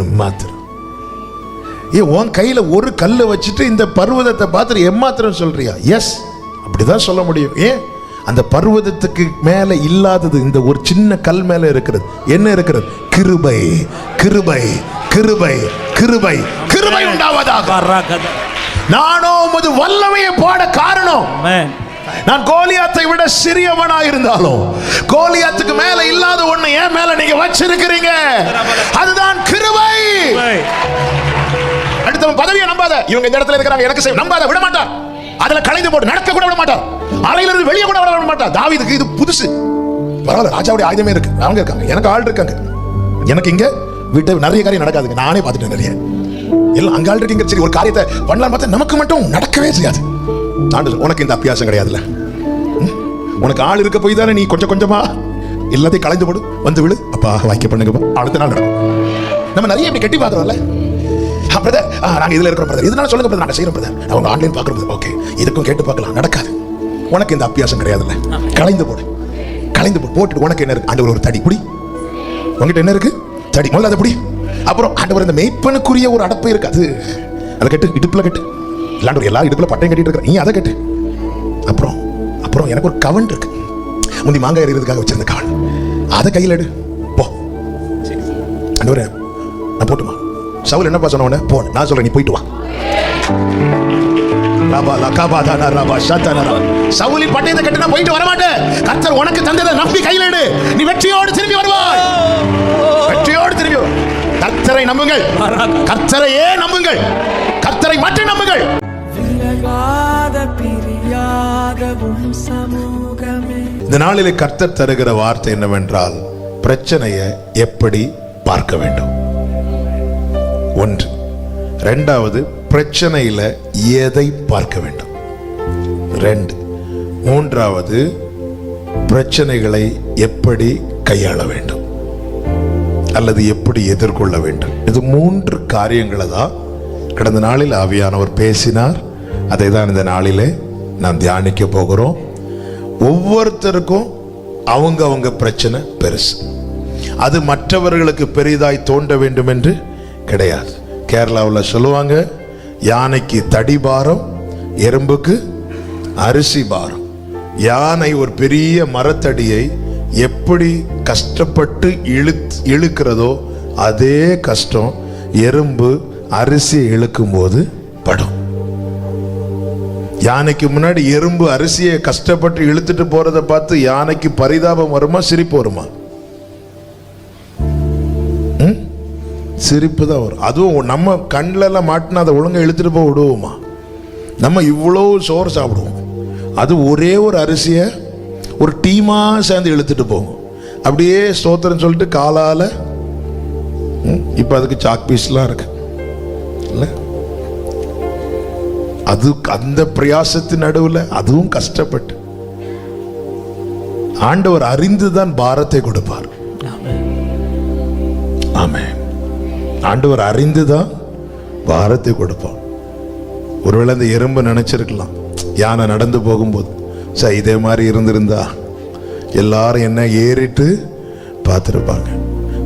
எம்மாத்திரம். உன் கையில ஒரு கல்லை வச்சுட்டு இந்த பர்வதத்தை பார்த்துட்டு எம்மாத்திரம் சொல்றியா? எஸ், அப்படிதான் சொல்ல முடியும். ஏன்? அந்த பர்வதத்துக்கு மேல இல்லாதது இந்த ஒரு சின்ன கல் மேல இருக்கிறது. என்ன இருக்கிறது? கிருபை, கிருபை, கிருபை, கிருபை, கிருபை உண்டாவதாக. நானோ உமது வல்லமையை பாட காரணம், நான் கோலியாத்தை விட சிறியவனா இருந்தாலும் கோலியாத்துக்கு மேல இல்லாத ஒண்ணு என் மேல நீங்க வச்சிருக்கிறீங்க. அதுதான் கிருபை. அடுத்தவன் பதவியை நம்பாத. இவங்க இந்த இடத்துல இருக்கிறாங்க, எனக்கு செய்ய நம்பாத. விட மாட்டார். அதுல கலைந்து போட்டு நடக்க கூட விட மாட்டார். அறையிலிருந்து வெளியே கூட விட மாட்டார். தாவீதுக்கு இது புதுசு. பரவாயில்ல, ராஜாவுடைய ஆயுதமே இருக்கு, அவங்க இருக்காங்க, எனக்கு ஆள் இருக்காங்க. எனக்கு இங்க வீட்டை நிறைய காரியம் நடக்காதுங்க, நானே பார்த்துட்டேன் நிறைய. எல்லாம் அங்க ஆள் இருக்கீங்க. சரி, ஒரு காரியத்தை பண்ணலாம் பார்த்தா நமக்கு மட்டும் நடக்கவே செய்யாது. உனக்கு இந்த அபியாசம் கிடையாதுல்ல. உனக்கு ஆள் இருக்க போய் தானே நீ கொஞ்சம் கொஞ்சமா எல்லாத்தையும் கலைந்து போடு, வந்து விழு, அப்பா வாக்கிய பண்ணுங்கப்பா, அடுத்த நாள் நடக்கும். நம்ம நிறைய இப்படி கெட்டி பார்க்கறோம்ல. பிரதர், நாங்க இதுல இருக்கிறோம் பிரதர், இதனால சொல்லுங்க பிரதர், நாங்க செய்யறோம் பிரதர், அவங்க ஆன்லைன் பார்க்கறோம். ஓகே, இதுக்கும் கேட்டு பார்க்கலாம். நடக்காது. உனக்கு இந்த அபியாசம் கிடையாதுல்ல. கலைந்து போடு, கலைந்து போடு. போட்டு உனக்கு என்ன இருக்கு? ஆண்டவர் ஒரு தடி புடி. உங்ககிட்ட என்ன இருக்கு? தடி. முதல்ல அதை புடி. அப்புறம் ஆண்டவர் இந்த மேய்ப்பனுக்குரிய ஒரு அடப்பு இருக்கு, அது அதை கட்டு, இடுப்புல கட்டு. இல்லாண்டு எல்லா இடுப்புல பட்டையும் கட்டிட்டு இருக்க, நீ அதை கட்டு. அப்புறம் அப்புறம் எனக்கு ஒரு கவன் இருக்கு, முந்தி மாங்காய் எறிகிறதுக்காக வச்சிருந்த கவன், அதை கையில் எடு. போ. ஆண்டவரே, நான் போட்டுமா? சவுல் என்னப்பா சொன்ன? போ. நான் சொல்றேன், நீ போயிட்டு வா. சவுலின் பட்டயத்தை கட்டினா போயிட்டு வர மாட்டேன். கர்த்தர் உனக்கு தந்ததை நம்பி கையில் எடு. நீ வெற்றியோடு திரும்பி வருவாய். வெற்றியோடு திரும்பி வா. கர்த்தரை நம்புங்கள், கர்த்தரையே நம்புங்கள், கர்த்தரை மட்டும் நம்புங்கள். இந்த நாளிலே கர்த்தர் தருகிற வார்த்தை என்னவென்றால், பிரச்சனையை எப்படி பார்க்க வேண்டும். ஒன்று. இரண்டாவது, பிரச்சனையில எதை பார்க்க வேண்டும். ரெண்டு. மூன்றாவது, பிரச்சனைகளை எப்படி கையாள வேண்டும் அல்லது எப்படி எதிர்கொள்ள வேண்டும். இது மூன்று காரியங்களை தான் கடந்த நாளில் ஆவியானவர் பேசினார். அதை தான் இந்த நாளிலே நாம் தியானிக்க போகிறோம். ஒவ்வொருத்தருக்கும் அவங்க பிரச்சனை பெருசு. அது மற்றவர்களுக்கு பெரிதாய் தோன்ற வேண்டும் என்று கிடையாது. கேரளாவில் சொல்லுவாங்க, யானைக்கு தடி பாரம், எறும்புக்கு அரிசி பாரம். யானை ஒரு பெரிய மரத்தடியை எப்படி கஷ்டப்பட்டு இழுக்கிறதோ அதே கஷ்டம் எறும்பு அரிசியை இழுக்கும் போது படும். யானைக்கு முன்னாடி எறும்பு அரிசியை கஷ்டப்பட்டு இழுத்துட்டு போறதை பார்த்து யானைக்கு பரிதாபம் வருமா, சிரிப்பு வருமா? சிரிப்பு தான் வரும். அதுவும் நம்ம கண்ணில் மாட்டினா அதை ஒழுங்கா இழுத்துட்டு போய் விடுவோமா? நம்ம இவ்வளோ சோறு சாப்பிடுவோம், அது ஒரே ஒரு அரிசியை ஒரு டீமா சேர்ந்து இழுத்துட்டு போகும். அப்படியே ஸ்தோத்திரம் சொல்லிட்டு காலால. இப்ப அதுக்கு சாக் பீஸ்லாம் இருக்கு இல்ல? அது அந்த பிரயாசத்தின் நடுவில் அதுவும் கஷ்டப்பட்டு ஆண்டவர் அறிந்துதான் பாரத்தை கொடுப்பார். ஆமென். ஆண்டவர் அறிந்துதான் பாரத்தை கொடுப்பார். ஒருவேளை அந்த எறும்பு நினைச்சிருக்கலாம், யானை நடந்து போகும்போது, சார் இதே மாதிரி இருந்திருந்தா எல்லாரும் என்ன ஏறிட்டு பார்த்துருப்பாங்க.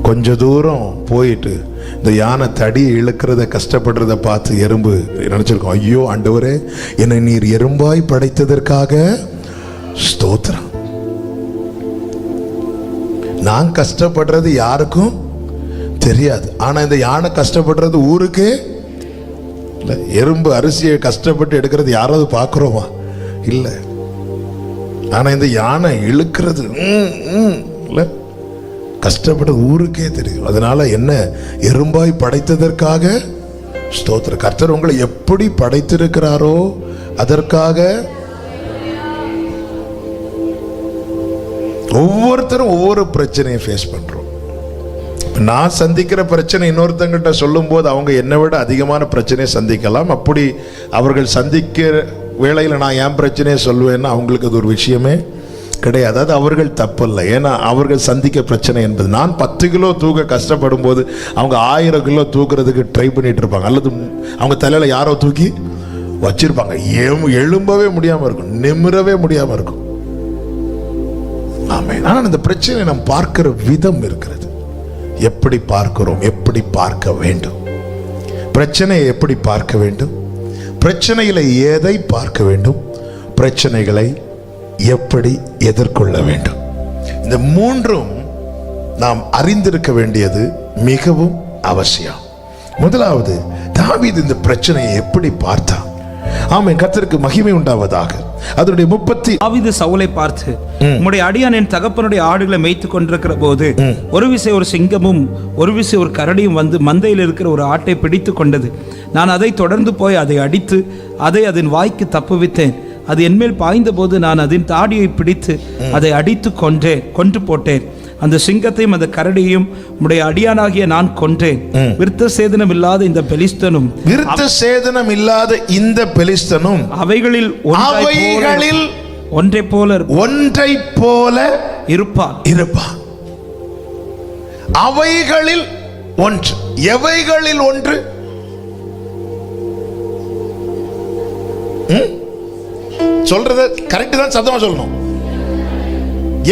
கொஞ்ச தூரம் போயிட்டு இந்த யானை தடி இழுக்கிறத கஷ்டப்படுறத பார்த்து எறும்பு நினைச்சிருக்கோம், ஐயோ ஆண்டவரே, என்னை நீர் எறும்பாய் படைத்ததற்காக ஸ்தோத்திரம். நான் கஷ்டப்படுறது யாருக்கும் தெரியாது, ஆனா இந்த யானை கஷ்டப்படுறது ஊருக்கே இல்லை. எறும்பு அரிசியை கஷ்டப்பட்டு எடுக்கிறது யாராவது பார்க்குறோமா? இல்லை. ஆனா இந்த யானை இழுக்கிறது இல்லை, கஷ்டப்பட்டது ஊருக்கே தெரியும். அதனால என்ன, எறும்பாய் படைத்ததற்காக ஸ்தோத்திரம். கர்த்தர் உங்களை எப்படி படைத்திருக்கிறாரோ அதற்காக. ஒவ்வொருத்தரும் ஒவ்வொரு பிரச்சனையை ஃபேஸ் பண்றோம். நான் சந்திக்கிற பிரச்சனை இன்னொருத்தங்கிட்ட சொல்லும் போது அவங்க என்னை விட அதிகமான பிரச்சனையை சந்திக்கலாம். அப்படி அவர்கள் சந்திக்கிற வேளையில் நான் என் பிரச்சனையை சொல்லுவேன்னா அவங்களுக்கு அது ஒரு விஷயமே கிடையாது. அது அவர்கள் தப்பல்ல, ஏன்னா அவர்கள் சந்திக்க பிரச்சனை என்பது. நான் 10 கிலோ தூக்க கஷ்டப்படும் போது அவங்க 1000 கிலோ தூக்குறதுக்கு ட்ரை பண்ணிட்டு இருப்பாங்க, அல்லது அவங்க தலையில யாரோ தூக்கி வச்சிருப்பாங்க. எழும்பவே முடியாம இருக்கும், நிமிரவே முடியாம இருக்கும். ஆமென். ஆனால் இந்த பிரச்சனை நாம் பார்க்கிற விதம் இருக்கிறது. எப்படி பார்க்கிறோம், எப்படி பார்க்க வேண்டும், பிரச்சனையை எப்படி பார்க்க வேண்டும், பிரச்சனைகளை எதை பார்க்க வேண்டும், பிரச்சனைகளை எப்படி எதிர்கொள்ள வேண்டும். இந்த மூன்றும் நாம் அறிந்திருக்க வேண்டியது மிகவும் அவசியம். முதலாவது, தாவீது இந்த பிரச்சனையை எப்படி பார்த்தான்? ஆமென், கர்த்தருக்கு மகிமை உண்டாவதாக. அதனுடைய 30 தாவீது சவுலை பார்த்து, உம்முடைய அடியான் என் தகப்பனுடைய ஆடுகளை மேய்த்துக் கொண்டிருக்கிற போது ஒரு விசை ஒரு சிங்கமும் ஒரு விசை ஒரு கரடியும் வந்து மந்தையில் இருக்கிற ஒரு ஆட்டை பிடித்து கொண்டது. நான் அதை தொடர்ந்து போய் அதை அடித்து அதை அதன் வாய்க்கு தப்புவித்தேன். அது என்மேல் பாய்ந்த போது நான் அதன் தாடியை பிடித்து அதை அடித்து கொன்று போட்டேன். அந்த சிங்கத்தையும் அந்த கரடியையும் உம்முடைய அடியானாகிய நான் கொன்றேன். விருத்த சேதனம் இல்லாத இந்த பெலிஸ்தனும் அவைகளில் ஒன்றை போல இருப்பான். அவைகளில் ஒன்று. எவைகளில் ஒன்று? சொல்றது கரெக்ட் தான், சத்தமா சொல்லணும்.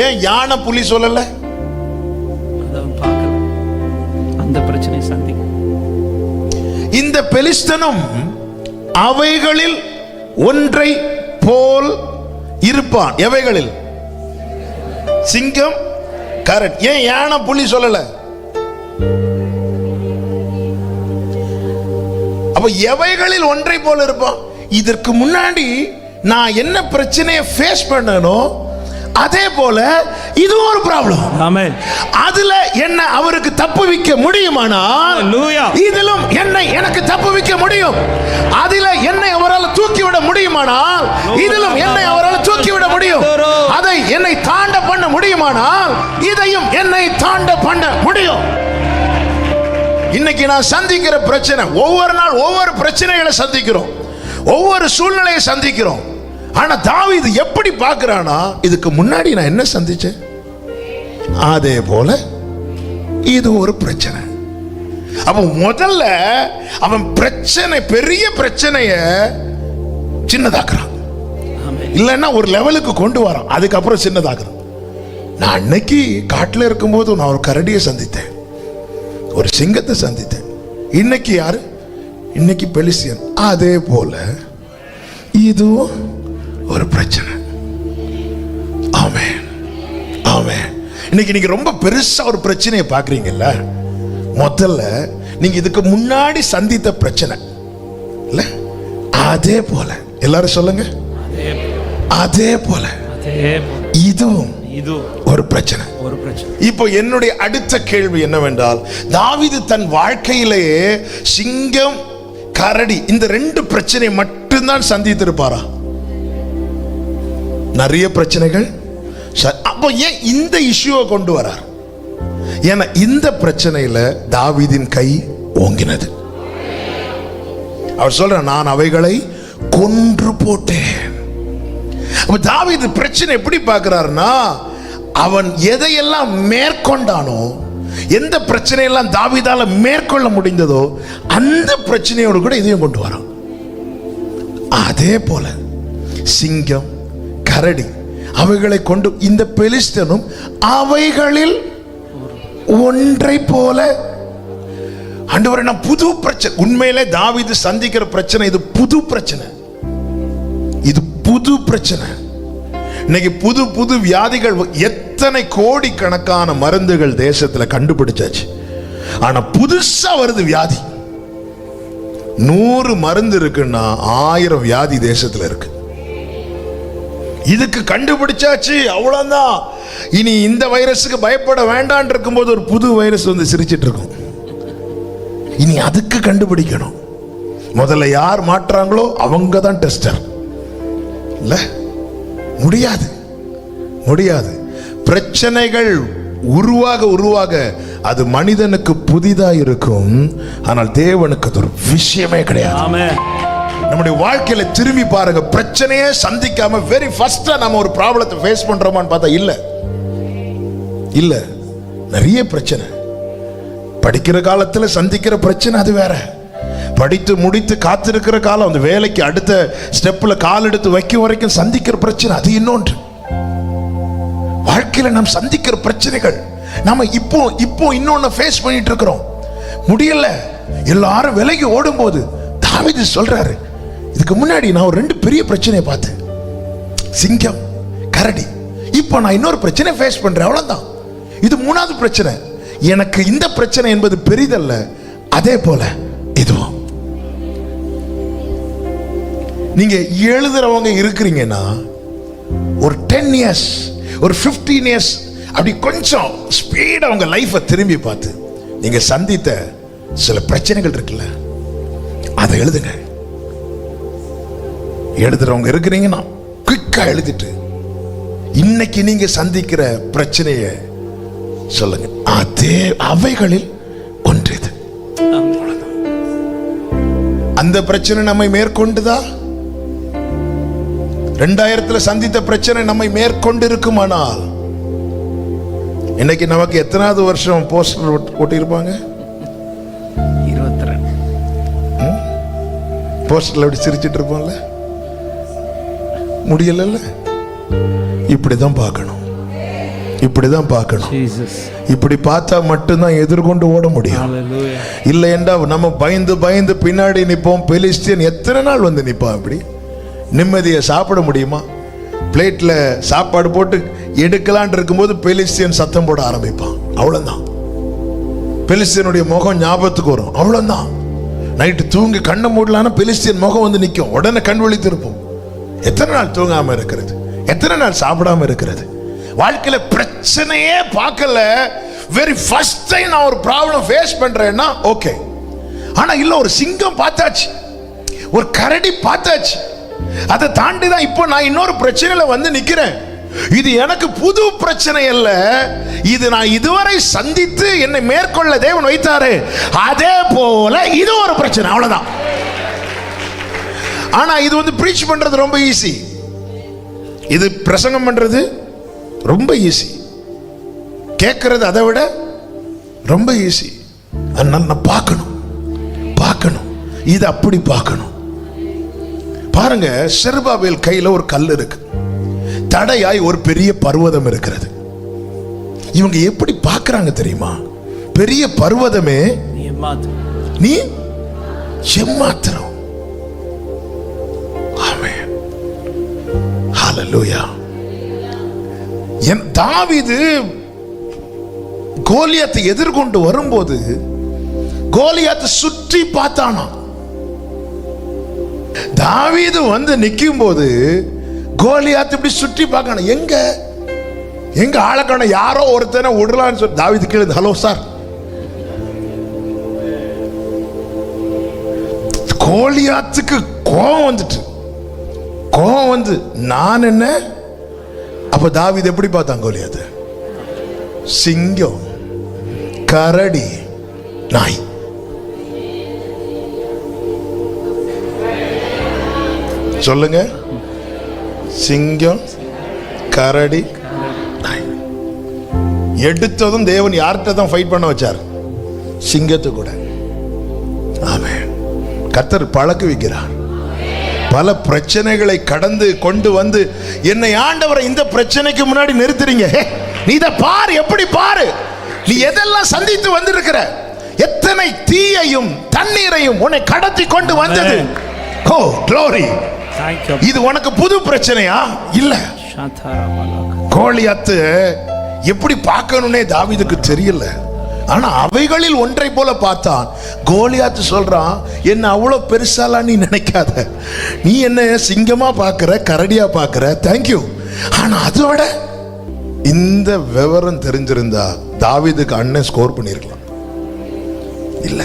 ஏன் யானை புலி சொல்லல? அந்த பிரச்சனை சந்திக்க இந்த பெலிஸ்தனும் அவைகளில் ஒன்றை போல் இருப்பான். எவைகளில்? சிங்கம், கரடி. ஏன் யானை புலி சொல்லல? அப்ப எவைகளில் ஒன்றை போல் இருப்பான். இதற்கு முன்னாடி நான் என்ன பிரச்சனையை ஃபேஸ் பண்ணணும், அதே போல இது ஒரு ப்ராப்ளம். ஆமென். அதுல என்ன அவருக்கு தப்புவிக்க முடியுமானால் இதிலும் என்னை எனக்கு தப்புவிக்க முடியும். அதில என்னை அவரால் தூக்கிவிட முடியுமானால் இதிலும் என்னை அவரால் தூக்கிவிட முடியும். அதை என்னை தாண்ட பண்ண முடியுமானால் இதையும் என்னை தாண்ட பண்ண முடியும். இன்னைக்கு நான் சந்திக்கிற பிரச்சனை, ஒவ்வொரு நாள் ஒவ்வொரு பிரச்சனைகளை சந்திக்கிறோம், ஒவ்வொரு சூழ்நிலையை சந்திக்கிறோம். ஆனா தாவீது எப்படி பார்க்கிறானா, இதுக்கு முன்னாடி நான் என்ன சந்திச்சேன், அதே போல இது ஒரு பிரச்சனை. அப்ப முதல்ல அவன் பிரச்சனை, பெரிய பிரச்சனைய சின்னதாக்குறான், இல்லைன்னா ஒரு லெவலுக்கு கொண்டு வரான், அதுக்கப்புறம் சின்னதாக்குறான். நான் அன்னைக்கு காட்டுல இருக்கும்போது நான் ஒரு கரடியை சந்தித்தேன், ஒரு சிங்கத்தை சந்தித்தேன். இன்னைக்கு யாரு? இன்னைக்கு பெலிஸ்தியன். அதே போல இதுவும் ஒரு பிரச்சனை. ஆமென், ஆமென். இன்னைக்கு நீங்க ரொம்ப பெருசா ஒரு பிரச்சனையை பாக்குறீங்கல்ல, முதல்ல நீங்க இதுக்கு முன்னாடி சந்தித்த பிரச்சனை இல்ல, அதே போல எல்லாரும் சொல்லுங்க, அதே போல இதுவும் ஒரு பிரச்சனை. இப்போ என்னுடைய அடுத்த கேள்வி என்னவென்றால், தாவீது தன் வாழ்க்கையிலேயே சிங்கம், கரடி இந்த ரெண்டு பிரச்சனை மட்டும்தான் சந்தித்திருப்பாரா? நிறைய பிரச்சனைகள். அப்போ ஏன் இந்த இஷ்யூவை கொண்டு வரார்? ஏன்னா இந்த பிரச்சனையில தாவீதின் கை ஓங்கினது. அவர் சொல்ற, நான் அவைகளை கொன்று போட்டேன். அப்ப தாவீது பிரச்சனை எப்படி பார்க்கிறாருன்னா, அவன் எதையெல்லாம் மேற்கொண்டானோ, எந்த பிரச்சனையெல்லாம் தாவீதால மேற்கொள்ள முடிந்ததோ அந்த பிரச்சனையோடு கூட இதையும் கொண்டு வரான். அதே போல சிங்கம், கரடி அவைகளை கொண்டு இந்த பெலிஸ்தனும் அவைகளில் ஒன்றை போல. ஆண்டவரே, நான் புது பிரச்சனை. உண்மையிலே தாவீது சந்திக்கிற பிரச்சனை இது புது பிரச்சனை, இது புது பிரச்சனை. இன்னைக்கு புது புது வியாதிகள், எத்தனை கோடி கணக்கான மருந்துகள் தேசத்துல கண்டுபிடிச்சாச்சு. ஆனா புதுசா வருது வியாதி. 100 மருந்து இருக்குன்னா 1000 வியாதி தேசத்துல இருக்கு. இதுக்கு கண்டுபிடிச்சாச்சு, அவ்வளவுதான். இனி இந்த வைரஸுக்கு பயப்பட வேண்டான் இருக்கும்போது ஒரு புது வைரஸ் வந்து சிரிச்சிட்டு இருக்கும். இனி அதுக்கு கண்டுபிடிக்கணும். முதல்ல யார் மாற்றாங்களோ அவங்க தான் டெஸ்டர். இல்ல, முடியாது, முடியாது. பிரச்சனைகள் உருவாக அது மனிதனுக்கு புதிதா இருக்கும், ஆனால் தேவனுக்கு அது ஒரு விஷயமே கிடையாது. நம்முடைய வாழ்க்கையில திரும்பி பாருங்க, பிரச்சனையே சந்திக்காம வெரி ஃபர்ஸ்டா நம்ம ஒரு ப்ராப்ளத்தை ஃபேஸ் பண்றோமான்னு பார்த்தா இல்ல. நிறைய பிரச்சனை. படிக்கிற காலத்துல சந்திக்கிற பிரச்சனை அது வேற, படித்து முடித்து காத்திருக்கிற காலம், அந்த வேலைக்கு அடுத்த ஸ்டெப்ல கால் எடுத்து வைக்கும் வரைக்கும் சந்திக்கிற பிரச்சனை அது இன்னொன்று. வாழ்க்கையில நாம் சந்திக்கிற பிரச்சனைகள் நம்ம இப்போ இன்னொன்னு ஃபேஸ் பண்ணிட்டு இருக்கிறோம், முடியல, எல்லாரும் விலகி ஓடும் போது தாவீது சொல்றாரு, இதுக்கு முன்னாடி நான் ஒரு 2 பெரிய பிரச்சனையை பார்த்தேன், சிங்கம், கரடி. இப்போ நான் இன்னொரு பிரச்சனை ஃபேஸ் பண்றேன், அவ்வளவுதான். இது 3வது பிரச்சனை. எனக்கு இந்த பிரச்சனை என்பது பெரிதல்ல, அதே போல இதுவும். நீங்க எழுதுறவங்க இருக்கிறீங்கன்னா ஒரு 10 இயர்ஸ், ஒரு 15 இயர்ஸ் அப்படி கொஞ்சம் ஸ்பீடா உங்க லைஃபை திரும்பி பார்த்து நீங்க சந்தித்த சில பிரச்சனைகள் இருக்குல்ல, அதை எழுதுங்க. எழுதுறவங்க இருக்கிறீங்கன்னா குயிக்கா எழுதிட்டு இன்னைக்கு நீங்க சந்திக்கிற பிரச்சனையை சொல்லுங்க, அதே அவைகளில் ஒன்று இது. அந்த பிரச்சனை நம்மை மேற்கொண்டுதா? 2000 சந்தித்த பிரச்சனை நம்மை மேற்கொண்டு இருக்குமானால் இன்னைக்கு நமக்கு எத்தனாவது வருஷம் போஸ்டர் ஒட்டியிருப்பாங்க? 22. போஸ்டர்ல அப்படி சிரிச்சிட்டு இருப்போம்ல, முடியல. இப்படிதான் பார்க்கணும், இப்படிதான் பார்க்கணும். இப்படி பார்த்தா மட்டும்தான் எதிர்கொண்டு ஓட முடியும். இல்லை என்றால் நம்ம பயந்து பயந்து பின்னாடி நிற்போம். பெலிஸ்தியன் எத்தனை நாள் வந்து நிற்பான்? இப்படி நிம்மதியை சாப்பிட முடியுமா? பிளேட்ல சாப்பாடு போட்டு எடுக்கலான் இருக்கும்போது பெலிஸ்தியன் சத்தம் போட ஆரம்பிப்பான், அவ்வளவுதான். பெலிஸ்தியனுடைய முகம் ஞாபகத்துக்கு வரும், அவ்வளவுதான். நைட்டு தூங்கி கண்ணை மூடலான பெலிஸ்தியன் முகம் வந்து நிற்கும், உடனே கண் விழித்திருப்போம். எத்தனை நாள் தூங்காம இருக்கிறது? எத்தனை நாள் சாப்பிடாம இருக்கிறது? வாழ்க்கையில பிரச்சனையே பார்க்கல, வெரி ஃபர்ஸ்ட் டைம் நான் ஒரு ப்ராப்ளம் ஃபேஸ் பண்றேன்னா ஓகே. ஆனா இல்ல, ஒரு சிங்கம் பார்த்தாச்சு, ஒரு கரடி பார்த்தாச்சு, அதை தாண்டி தான் இப்போ நான் இன்னொரு பிரச்சனையில வந்து நிக்கிறேன். இது எனக்கு புது பிரச்சனை அல்ல, இது நான் இதுவரை சந்தித்து என்னை மேற்கொள்ள தேவன் வைத்தாரு, அதே போல இது ஒரு பிரச்சனை, அவ்வளவுதான். ஆனா இது வந்து பிரீச் பண்றது ரொம்ப ஈஸி, இது பிரசங்கம் பண்றது ரொம்ப ஈஸி, கேட்கறது அதை விட ரொம்ப ஈஸி. அதனால நான் பார்க்கணும், இது அப்படி பார்க்கணும். பாருங்க, செருபாபேல் கையில ஒரு கல் இருக்கு, தடையாய் ஒரு பெரிய பர்வதம் இருக்கிறது. இவங்க எப்படி பார்க்கறாங்க தெரியுமா? பெரிய பர்வதமே நீ ஏமாத்திரம். ஆமென், ஹல்லேலூயா. தாவீது கோலியாத்தை எதிர்கொண்டு வரும்போது கோலியாத்தை சுற்றி பார்த்தானா. தாவீது வந்து நிற்கும் போது கோலியாத் இப்படி சுற்றி பார்க்கணும், எங்க ஆளக்கான யாரோ ஒருத்தனை விடலான்னு சொல்லி தாவீது கீழே, ஹலோ சார். கோலியாத்துக்கு கோபம் வந்து நான் என்ன? அப்ப தாவீது எப்படி பார்த்தான் கோலியாத்? சிங்கம், கரடி, நாய். சொல்லுங்க, சிங்கம், கரடி, நாய். எடுத்ததும் தேவன் யார்கிட்ட தான் ஃபைட் பண்ண வச்சார்? சிங்கத்து கூட. ஆமென். கர்த்தர் பழக்க வைக்கிறார். பல பிரச்சனைகளை கடந்து கொண்டு வந்து என்னை ஆண்டவரை இந்த பிரச்சனைக்கு முன்னாடி நிறுத்துறீங்க, நீ இதை பாரு, எப்படி பாரு, நீ எதெல்லாம் சந்தித்து வந்திருக்கிற, எத்தனை தீயையும் தண்ணீரையும் உன்னை கடத்தி கொண்டு வந்தது. ஓ க்ளோரி. இது உனக்கு புது பிரச்சனையா? இல்ல. கோலியாத்து எப்படி பார்க்கணும்னே தாவீதுக்கு தெரியல. ஆனா அவைகளில் ஒன்றை போல பார்த்தான். கோலியாத்து சொல்றான், என்ன அவ்வளவு பெருசாலாம் நீ நினைக்காத, நீ என்ன சிங்கமா பார்க்கிற, கரடியா பார்க்கிற, தேங்க்யூ. ஆனா அதோட இந்த விவரம் தெரிஞ்சிருந்தா தாவீதுக்கு அண்ணன் ஸ்கோர் பண்ணிருக்கலாம். இல்ல,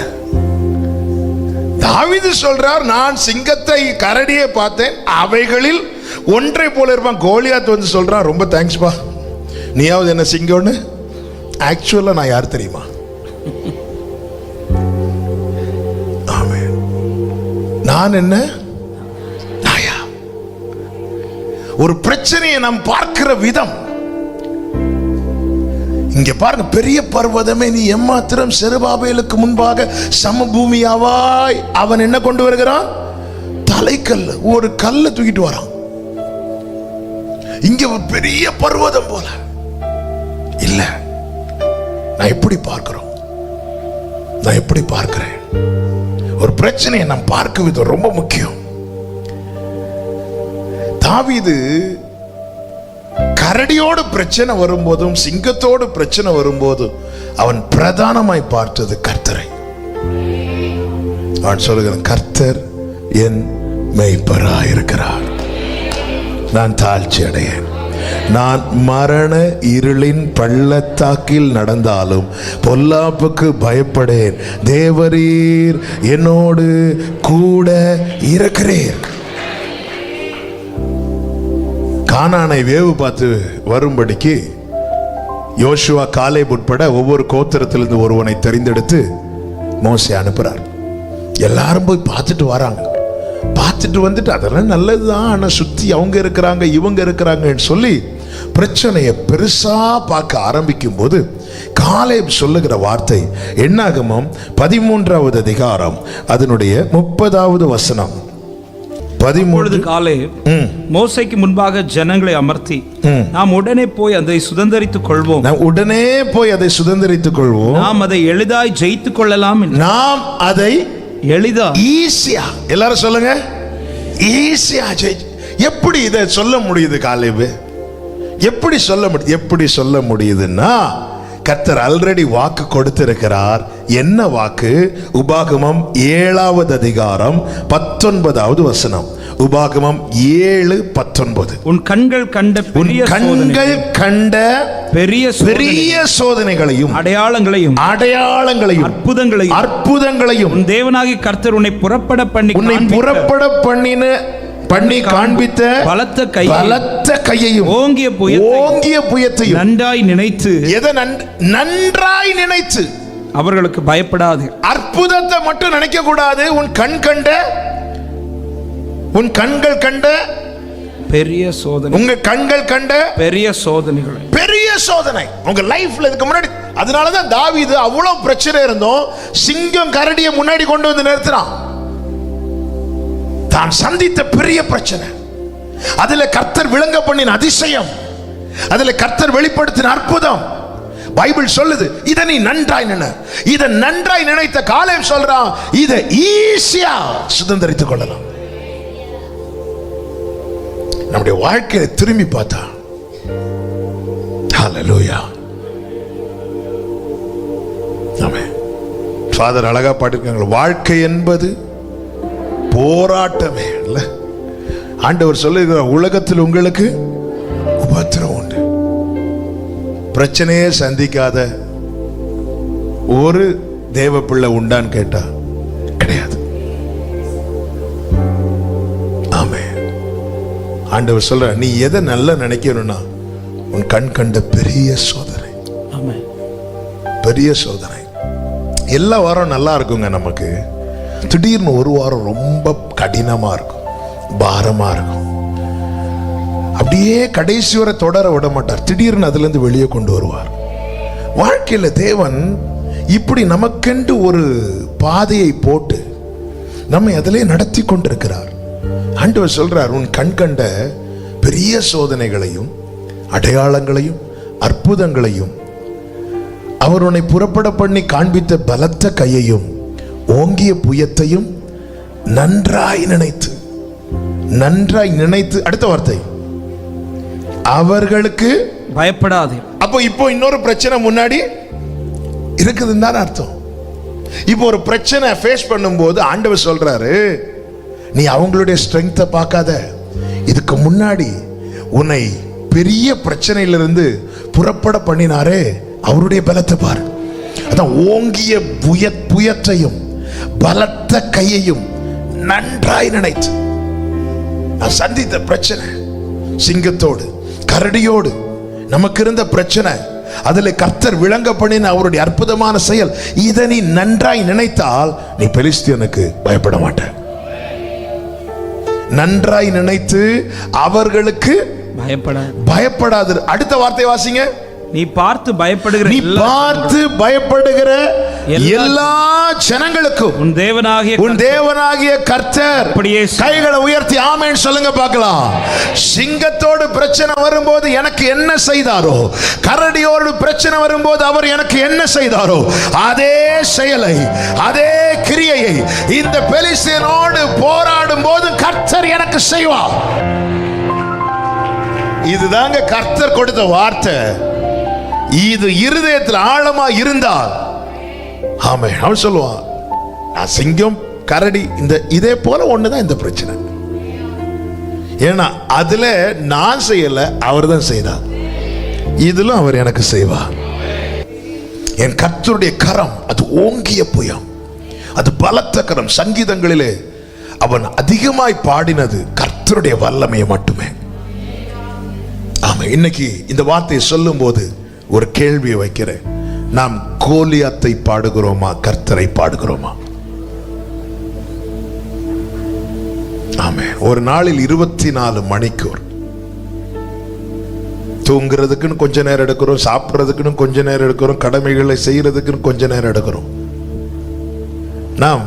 தாவீது சொல்றார், நான் சிங்கத்தை கரடியை பார்த்தேன், அவைகளில் ஒன்றை போல இருப்பான். கோலியாத் வந்து சொல்றான், ரொம்ப தேங்க்ஸ் பா, நீயாவது என்ன சிங்கம்னு. ஆக்சுவலா நான் யார் தெரியுமா? ஆமென். நான் என்ன நாயா? ஒரு பிரச்சனையை நாம் பார்க்கிற விதம். இங்க பாருங்க, பெரிய பர்வதமே நீ எம்மாத்திரம் செருபாபேலுக்கு முன்பாக சமபூமியாவாய். அவன் என்ன கொண்டு வருகிறான்? தலைக்கல்ல, ஒரு கல்லை தூக்கிட்டு வரான். இங்க ஒரு பெரிய பர்வதம் போல இல்ல, நான் எப்படி பார்க்கிறோம்? நான் எப்படி பார்க்கிறேன்? ஒரு பிரச்சனையை நாம் பார்க்க விதம் ரொம்ப முக்கியம். தாவீது கரடியோடு பிரச்சனை வரும்போதும் சிங்கத்தோடு பிரச்சனை வரும்போதும் அவன் பிரதானமாய் பார்த்தது கர்த்தரை. அவன் சொல்லுகிறான், கர்த்தர் என் மேய்ப்பராயிருக்கிறார், நான் தாழ்ச்சி அடையேன். நான் மரண இருளின் பள்ளத்தாக்கில் நடந்தாலும் பொல்லாப்புக்கு பயப்படேன், தேவரீர் என்னோடு கூட இருக்கிறீர். கானானை வேவு பார்த்து வரும்படிக்கு யோசுவா காலேப் உட்பட ஒவ்வொரு கோத்திரத்திலிருந்து ஒருவனை தெரிந்தெடுத்து மோசே அனுப்புறார். எல்லாரும் போய் பார்த்துட்டு வராங்க. பார்த்துட்டு வந்துட்டு அதெல்லாம் நல்லதுதான், ஆனா சுத்தி அவங்க இருக்கிறாங்க இவங்க இருக்கிறாங்கன்னு சொல்லி பிரச்சனையை பெருசா பார்க்க ஆரம்பிக்கும் போது காலேப் சொல்லுகிற வார்த்தை என்னாகமம் 13வது அதிகாரம் அதனுடைய 30வது வசனம். 13 காலேப் மோசேக்கு முன்பாக ஜனங்களை அமர்த்தி, நாம் உடனே போய் அதை சுதந்தரித்துக் கொள்வோம், நாம் உடனே போய் அதை சுதந்தரித்துக் கொள்வோம், நாம் அதை எளிதாய் ஜெயித்துக் கொள்ளலாம், நாம் அதை எளிதா ஈஸியா, எல்லாரும் சொல்லுங்க, ஈஸியா எப்படி இதை சொல்ல முடியுது காலேப்? எப்படி சொல்ல முடியுது? எப்படி சொல்ல முடியுதுன்னா கர்த்தர் ஆல்ரெடி வாக்கு கொடுத்திருக்கிறார். என்ன வாக்கு? உபாகமம் 7வது அதிகாரம் 19வது வசனம். உபாகமம் 7:19. உன் கண்கள் கண்ட பெரிய சோதனைகளையும் அடையாளங்களையும் அற்புதங்களையும் உன் தேவனாகிய கர்த்தர் உன்னை புறப்பட பண்ணி காண்பித்த பலத்த கையையும் ஓங்கிய புயத்தையும் நன்றாய் நினைத்து அவர்களுக்கு பயப்படாது. அற்புதத்தை மட்டும் நினைக்க கூடாது. உன் கண்கள் கண்ட பெரிய சோதனை, உங்க கண்கள் கண்ட பெரிய சோதனை உங்க லைஃப்ல இதுக்கு முன்னாடி. அதனாலதான் தாவீது அவ்வளவு பிரச்சனை இருந்தோம் சிங்கம் கரடியை முன்னாடி கொண்டு வந்து நிறுத்தினான். தான் சந்தித்த பெரிய பிரச்சனை, அதுல கர்த்தர் விளங்க பண்ணின அதிசயம், அதுல கர்த்தர் வெளிப்படுத்தின அற்புதம் பைபிள் சொல்லுது. இதை நீ நன்றாய் இதை நன்றாய் நினைத்த காலேப் சொல்றான், இதை ஈஸியா சுதந்தரித்துக் கொள்ளலாம். நம்முடைய வாழ்க்கையை திரும்பி பார்த்தா, ஹல்லேலூயா, ஆமென். ஃபாதர் அழகா பாடிருக்காங்க, வாழ்க்கை என்பது போராட்டமே இல்ல. ஆண்டவர் சொல்லுகிறார், உலகத்தில் உங்களுக்கு உபத்திரம் உண்டு. பிரச்சனையே சந்திக்காத ஒரு தேவ பிள்ளை உண்டான்னு கேட்டா கிடையாது. ஆமென். ஆண்டவர் சொல்ற, நீ எதை நல்லா நினைக்கணும்னா உன் கண் கண்ட பெரிய சோதனை. ஆமென். பெரிய சோதனை. எல்லா வாரம் நல்லா இருக்குங்க நமக்கு. திடீர்னு ஒரு வாரம் ரொம்ப கடினமா இருக்கும், பாரமா இருக்கும். அப்படியே கடைசி வரை தொடர விட மாட்டார். திடீர்னு அதுல இருந்து வெளியே கொண்டு வருவார். வாழ்க்கையில தேவன் இப்படி நமக்கென்று ஒரு பாதையை போட்டு நம்மை அதிலே நடத்தி கொண்டிருக்கிறார். ஆண்டவர் சொல்றார், உன் கண் கண்ட பெரிய சோதனைகளையும் அடையாளங்களையும் அற்புதங்களையும் அவர் உன்னை புறப்பட பண்ணி காண்பித்த பலத்த கையையும் ஓங்கிய புயத்தையும் நன்றாய் நினைத்து அடுத்த வார்த்தை, அவர்களுக்கு பயப்படாது. அப்போ இப்போ இன்னொரு பிரச்சனை முன்னாடி இருக்குதுன்னு தான் அர்த்தம். இப்போ ஒரு பிரச்சனை ஃபேஸ் பண்ணும்போது ஆண்டவர் சொல்றாரு, நீ அவங்களுடைய ஸ்ட்ரெங்த்தை பார்க்காத, இதுக்கு முன்னாடி உன்னை பெரிய பிரச்சனையிலிருந்து புறப்பட பண்ணினாரே அவருடைய பலத்தை பாரு. அதான் ஓங்கிய புயத்தையும் பலத்த கையையும் நன்றாய் நினைத்து. நான் சந்தித்த பிரச்சனை, சிங்கத்தோடு கரடியோடு நமக்கு இருந்த பிரச்சனை, அதில் கர்த்தர் விளங்க பண்ணின அவருடைய அற்புதமான செயல், இதை நீ நன்றாய் நினைத்தால் நீ பெலிஸ்தியனுக்கு பயப்பட மாட்ட. நன்றாய் நினைத்து அவர்களுக்கு பயப்படாது. அடுத்த வார்த்தை வாசிங்க. நீ பார்த்து பயப்படுகிற எல்லா ஜனங்களுக்கும் உன் தேவனாகிய கர்த்தர் அப்படியே கைகளை உயர்த்தி ஆமென் சொல்லுங்க பார்க்கலாம். சிங்கத்தோடு பிரச்சனை வரும்போது எனக்கு என்ன செய்தாரோ, கரடியோடு பிரச்சனை வரும்போது அவர் எனக்கு என்ன செய்தாரோ, அதே செயலை, அதே கிரியையை இந்த பெலிஸ்தியனோடு போராடும் போது கர்த்தர் எனக்கு செய்வார். இதுதாங்க கர்த்தர் கொடுத்த வார்த்தை. இது இருதயத்தில் ஆழமா இருந்தால் ஆமென் அவன் சொல்லுவான், நான் சிங்கம் கரடி இந்த இதே போல ஒண்ணுதான் இந்த பிரச்சனை. ஏன்னா அதுல நான் செய்யல, அவர் தான் செய்தார். இதிலும் அவர் எனக்கு செய்வார். என் கர்த்தருடைய கரம் அது ஓங்கிய புயம், அது பலத்த கரம். சங்கீதங்களிலே அவன் அதிகமாய் பாடினது கர்த்தருடைய வல்லமையை மட்டுமே. ஆமா, இன்னைக்கு இந்த வார்த்தையை சொல்லும் போது ஒரு கேள்வியை வைக்கிறேன். நாம் கோலியாத்தை பாடுகிறோமா, கர்த்தரை பாடுகிறோமா? ஆமென். ஒரு நாளில் 24 மணிக்கூர் தூங்குறதுக்குன்னு கொஞ்ச நேரம் எடுக்கிறோம், சாப்பிட்றதுக்குன்னு கொஞ்ச நேரம் எடுக்கிறோம், கடமைகளை செய்யறதுக்குன்னு கொஞ்ச நேரம் எடுக்கிறோம். நாம்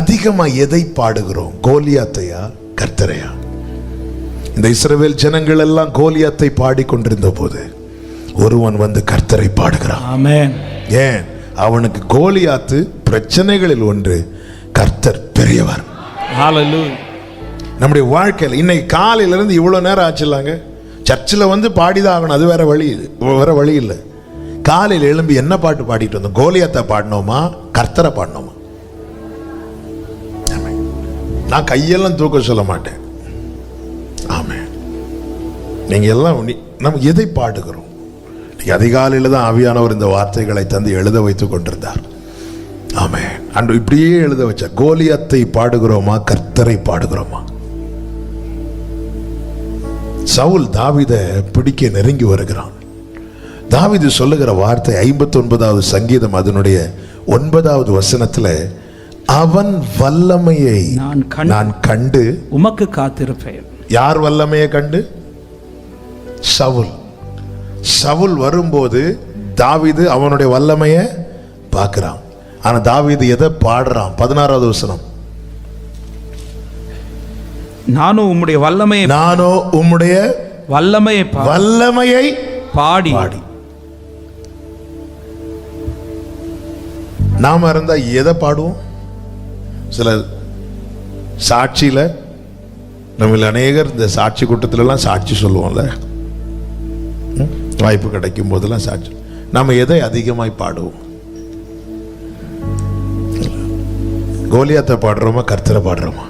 அதிகமா எதை பாடுகிறோம்? கோலியாத்தையா, கர்த்தரையா? இந்த இஸ்ரவேல் ஜனங்கள் எல்லாம் கோலியாத்தை பாடிக்கொண்டிருந்த போது ஒருவன் வந்து கர்த்தரை பாடுகிறான். ஆமென். ஏன்? அவனுக்கு கோலியாத்து பிரச்சனைகளில் ஒன்று, கர்த்தர் பெரியவர். ஹalleluya. நம்முடைய வாழ்க்கையில் இன்னைக்கு காலையிலிருந்து இவ்வளவு நேரம் ஆச்சுலாங்க, சர்ச்சில் வந்து பாடிதான் ஆகணும், அது வேற வழி இல்லை. காலையில் எழும்பி என்ன பாட்டு பாடிட்டு வந்தோம்? கோலியாத்தை பாடினோமா, கர்த்தரை பாடினோமா? நான் கையெல்லாம் தூக்க சொல்ல மாட்டேன். ஆமென். நீங்க எல்லாம் நம்ம எதை பாடுகிறோம்? அதிகாலையில் தான் ஆவியானவர் இந்த வார்த்தைகளை தந்து எழுத வைத்துக் கொண்டிருந்தார். ஆமென். அன்று இப்படியே எழுத வச்ச, கோலியாத்தை பாடுகிறோமா, கர்த்தரை பாடுகிறோமா? சவுல் தாவீதை பிடிக்க நெருங்கி வருகிறான். தாவீது சொல்லுகிற வார்த்தை 59வது சங்கீதம் அதனுடைய 9வது வசனத்துல, அவன் வல்லமையை நான் கண்டு உமக்கு காத்திருப்பேன். யார் வல்லமையை கண்டு? சவுல். சவுல் வரும்போது தாவீது அவனுடைய வல்லமையை பார்க்கிறான். ஆனா தாவீது எதை பாடுறான்? 16வது வசனம், நானோ உம்முடைய வல்லமையை பாடி. நாம இருந்தா எதை பாடுவோம்? சில சாட்சியில நம்ம அநேகர் இந்த சாட்சி கூட்டத்துல எல்லாம் சாட்சி சொல்லுவோம்ல, வாய்ப்பு கிடைக்கும் போதெல்லாம் சாட்சி. நாம எதை அதிகமாய் பாடுவோம்? கோலியாத்தை பாடுறோமா, கர்த்தரை பாடுறோமா?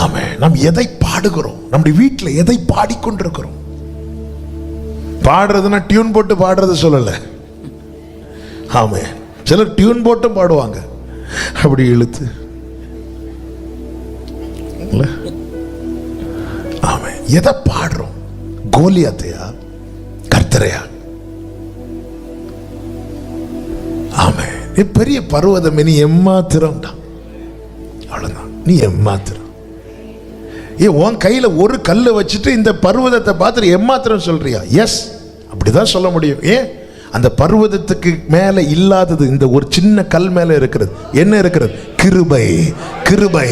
ஆமென். நாம் எதை பாடுகிறோம்? நம்முடைய வீட்டில் எதை பாடிக்கொண்டிருக்கிறோம்? பாடுறதுன்னா டியூன் போட்டு பாடுறது சொல்லல. ஆமென். சிலர் டியூன் போட்டும் பாடுவாங்க, அப்படி இழுத்து. ஆமென். எதை பாடுறோம்? கோலியாத்தையா, கர்த்தரையா? ஆமென். நீ பெரிய பர்வதம், நீ எம்மாத்திரம் தான், அவ்வளவுதான். நீ எம்மாத்திரம். உன் கையில ஒரு கல்லை வச்சுட்டு இந்த பர்வதத்தை பார்த்துட்டு எம்மாத்திரம் சொல்றியா? எஸ், அப்படிதான் சொல்ல முடியும். ஏன்? அந்த பர்வதத்துக்கு மேல இல்லாதது இந்த ஒரு சின்ன கல் மேல இருக்கிறது. என்ன இருக்கிறது? கிருபை, கிருபை,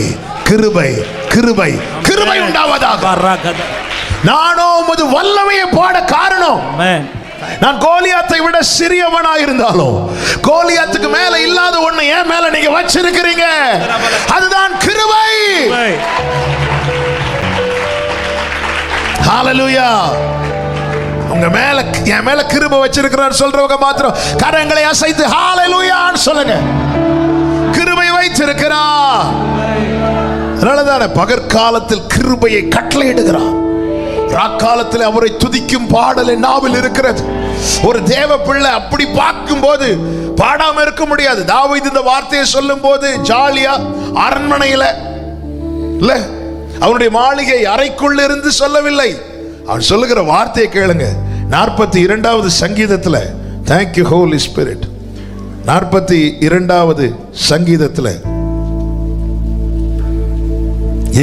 கிருபை, கிருபை, கிருபை உண்டாவதாக. நானோ உமது வல்லமையை பாட காரணம், நான் கோலியாத்தை விட சிறியவனா இருந்தாலும் கோலியாத்துக்கு மேல இல்லாத ஒண்ணு என் மேல நீங்க வச்சிருக்கிறீங்க. அதுதான் கிருபை. ஹalleluya. உங்க மேல, என் மேல கிருபை வச்சிருக்கிறார் சொல்றவங்க மாத்திரம் கரங்களை அசைத்து ஹalleluyaன்னு சொல்லுங்க. கிருபை வைத்திருக்கிறார். அதனாலதான பகற்காலத்தில் கிருபையை கட்டளையிடுகிறார். ராக்காலத்தில் அவரை துதிக்கும் பாடல் நாவில் இருக்கிறது. ஒரு தேவ பிள்ளை அப்படி பார்க்கும் போது பாடாம இருக்க முடியாது. தாவீது இந்த வார்த்தையை சொல்லும் போது ஜாலியா அரண்மனையில இல்ல, அவனுடைய மாளிகை அறைக்குள்ள இருந்து சொல்லவில்லை. அவன் சொல்லுகிற வார்த்தையை கேளுங்க. 42வது சங்கீதத்துல, தேங்க்யூ ஹோலி ஸ்பிரிட், 42வது சங்கீதத்துல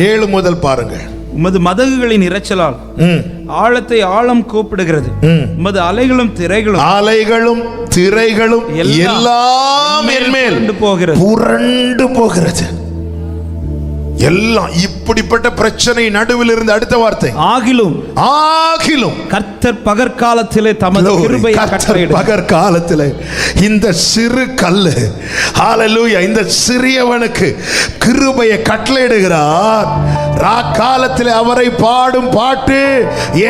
7 முதல் பாருங்க. உமது மதகுகளின் இரைச்சலால் ஆழத்தை ஆழம் கூப்பிடுகிறது. உமது அலைகளும் திரைகளும் எல்லாம் என்மேல் புரண்டு போகிறது. எல்லாம் இப்படிப்பட்ட பிரச்சனை நடுவில் இருந்து அடுத்த வார்த்தை ஆகிலும் கர்த்தர் பகற்காலத்திலே தமது கிருபையை கட்டளையிடுகிறார். பகற்காலத்திலே இந்த சிறு கல்லு, ஹalleluya, இந்த சிறியவனுக்கு கிருபையை கட்டளையிடுகிறார். ராக்காலத்திலே அவரை பாடும் பாட்டு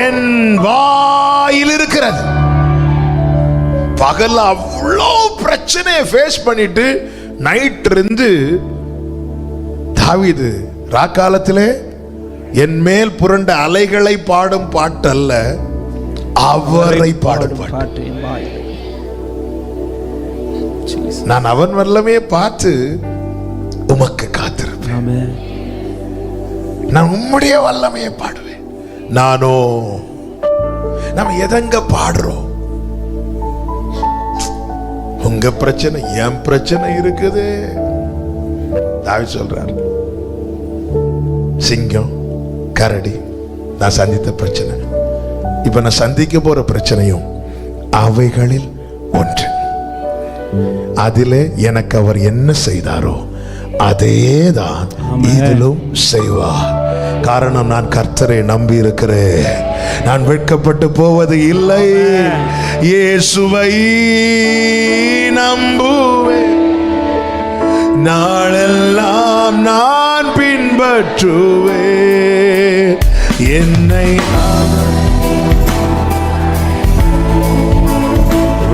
என் வாயில் இருக்கிறது. பகல்ல அவ்வளோ பிரச்சனையை ஃபேஸ் பண்ணிட்டு நைட் இருந்து தாவீது ராக்காலத்திலே என் மேல் புரண்ட அலைகளை பாடும் பாட்டு அல்ல, அவரை பாடும் பாட்டு. நான் அவன் வல்லமே பார்த்து உமக்கு காத்திருப்பேன். நான் உம்முடைய வல்லமையை பாடுவேன். நானோ நம்ம எதங்க பாடுறோம்? உங்க பிரச்சனை என் பிரச்சனை இருக்குது. தாவீது சொல்றார், சிங்கம் கரடி நான் சந்தித்த பிரச்சனை, இப்ப நான் சந்திக்க போற பிரச்சனையும் அவைகளில் ஒன்று. அதிலே எனக்கு அவர் என்ன செய்தாரோ அதேதான் இதிலும் செய்வார். காரணம் நான் கர்த்தரை நம்பி இருக்கிறேன். நான் வெட்கப்பட்டு போவது இல்லை. இயேசுவை நம்புவேன். நாளெல்லாம் நான் பின்பற்றுவேன். என்னை